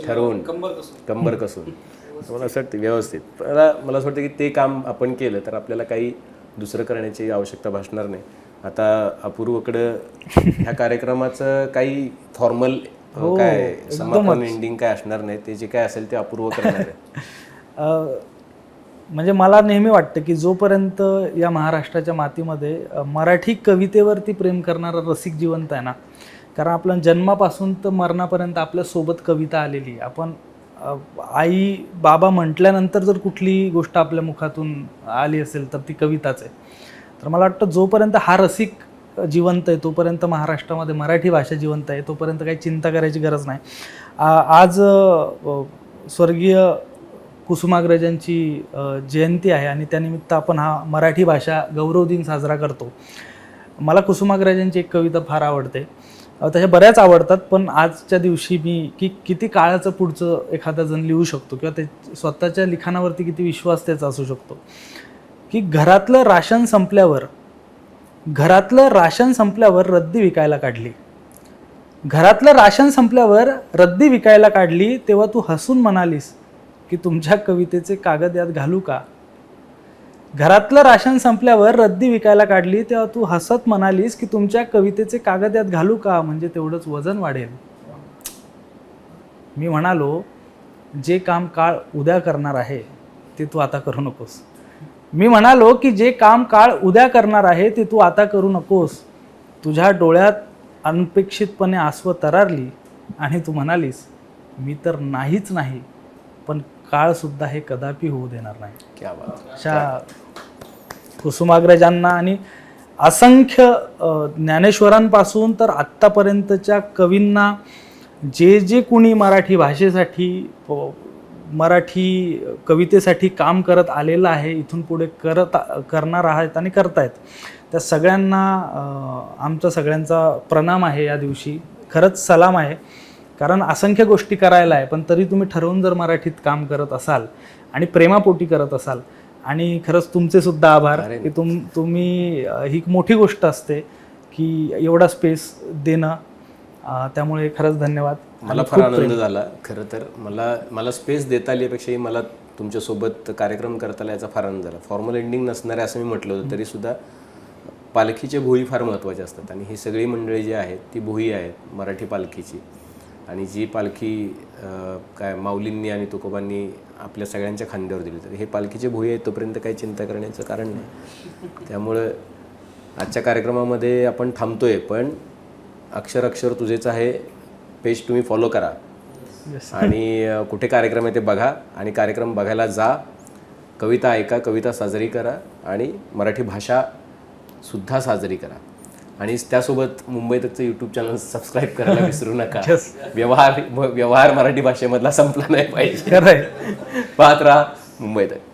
ठरवून कंबर कसून मला असं वाटतं व्यवस्थित. मला असं वाटतं की ते काम आपण केलं तर आपल्याला काही दुसरं करण्याची आवश्यकता भासणार नाही. आता अपूर्वकडं ह्या कार्यक्रमाचं काही फॉर्मल काय समापन एंडिंग काय असणार नाही. ते जे काय असेल ते अपूर्व करणार आहे. म्हणजे मला नेहमी वाटतं की जोपर्यंत या महाराष्ट्राच्या मातीमध्ये मराठी कवितेवरती प्रेम करणारा रसिक जिवंत आहे ना, कारण आपल्या जन्मापासून तर मरणापर्यंत आपल्यासोबत कविता आलेली आहे. आपण आई बाबा म्हटल्यानंतर जर कुठली गोष्ट आपल्या मुखातून आली असेल तर ती कविताच आहे. तर मला वाटतं जोपर्यंत हा रसिक जिवंत आहे तोपर्यंत महाराष्ट्रामध्ये मराठी भाषा जिवंत आहे, तोपर्यंत काही चिंता करायची गरज नाही. आज स्वर्गीय कुसुमाग्रजांची जयंती आहे आणि त्यानिमित्त आपण हा मराठी भाषा गौरव दिन साजरा करतो. मला कुसुमाग्रजांची एक कविता फार आवडते, तशा बऱ्याच आवडतात, पण आजच्या दिवशी मी किती काळाचं पुढचं एखादा जण लिहू शकतो किंवा ते स्वतःच्या लिखाणावरती किती विश्वास त्याचा असू शकतो, की घरातलं राशन संपल्यावर रद्दी विकायला काढली. घरातलं राशन संपल्यावर रद्दी विकायला काढली, तेव्हा तू हसून म्हणालीस की तुमच्या कवितेचे कागद यात घालू का. घरातलं राशन संपल्यावर रद्दी विकायला काढली, तेव्हा तू हसत म्हणालीस की तुमच्या कवितेचे कागद यात घालू का, म्हणजे तेवढंच वजन वाढेल. मी म्हणालो, जे काम काळ उद्या करणार आहे ते तू आता करू नकोस. मी म्हणालो की जे काम काळ उद्या करणार आहे ते तू आता करू नकोस. तुझ्या डोळ्यात अनपेक्षितपणे आसवं तरारली आणि तू म्हणालीस, मी तर नाहीच नाही, पण काळ सुद्धा हे कदापि होऊ देणार नाही. क्या बात. अशा कुसुमाग्रजांना आणि असंख्य ज्ञानेश्वरांपासून तर आत्तापर्यंतच्या कवींना जे कुणी मराठी भाषेसाठी मराठी कवितेसाठी काम करत आलेलं आहे, इथून पुढे करणार आहेत आणि करतायत, त्या सगळ्यांना आमचा सगळ्यांचा प्रणाम आहे. या दिवशी खरंच सलाम आहे, कारण असंख्य गोष्टी करायला आहे, पण तरी तुम्ही ठरवून जर मराठीत काम करत असाल आणि प्रेमापोटी करत असाल, आणि खरंच तुमचे सुद्धा आभार की तुम्ही ही मोठी गोष्ट असते की एवढा स्पेस देणं. त्यामुळे खरंच धन्यवाद. मला फार आनंद झाला. खरं तर मला स्पेस देता आल्यापेक्षाही मला तुमच्यासोबत कार्यक्रम करता आला याचा फार आनंद झाला. फॉर्मल एंडिंग नसणार आहे असं मी म्हटलं होतं, तरीसुद्धा पालखीचे भोई फार महत्त्वाचे असतात आणि ही सगळी मंडळी जी आहेत ती भोई आहेत मराठी पालखीची. आणि जी पालखी काय माऊलींनी आणि तुकोबांनी आपल्या सगळ्यांच्या खांद्यावर दिली, तर हे पालखीचे भोई आहेत, तोपर्यंत काही चिंता करण्याचं कारण नाही. त्यामुळं आजच्या कार्यक्रमामध्ये आपण थांबतोय, पण अक्षर अक्षर तुझेच आहे पेज तुम्ही फॉलो करा आणि कुठे कार्यक्रम आहे ते बघा आणि कार्यक्रम बघायला जा, कविता ऐका, कविता साजरी करा आणि मराठी भाषा सुद्धा साजरी करा. आणि त्यासोबत मुंबई तकचं यूट्यूब चॅनल सबस्क्राईब करायला विसरू नका. व्यवहार मराठी भाषेमधला संपला नाही पाहिजे. पाहत राहा मुंबई तक.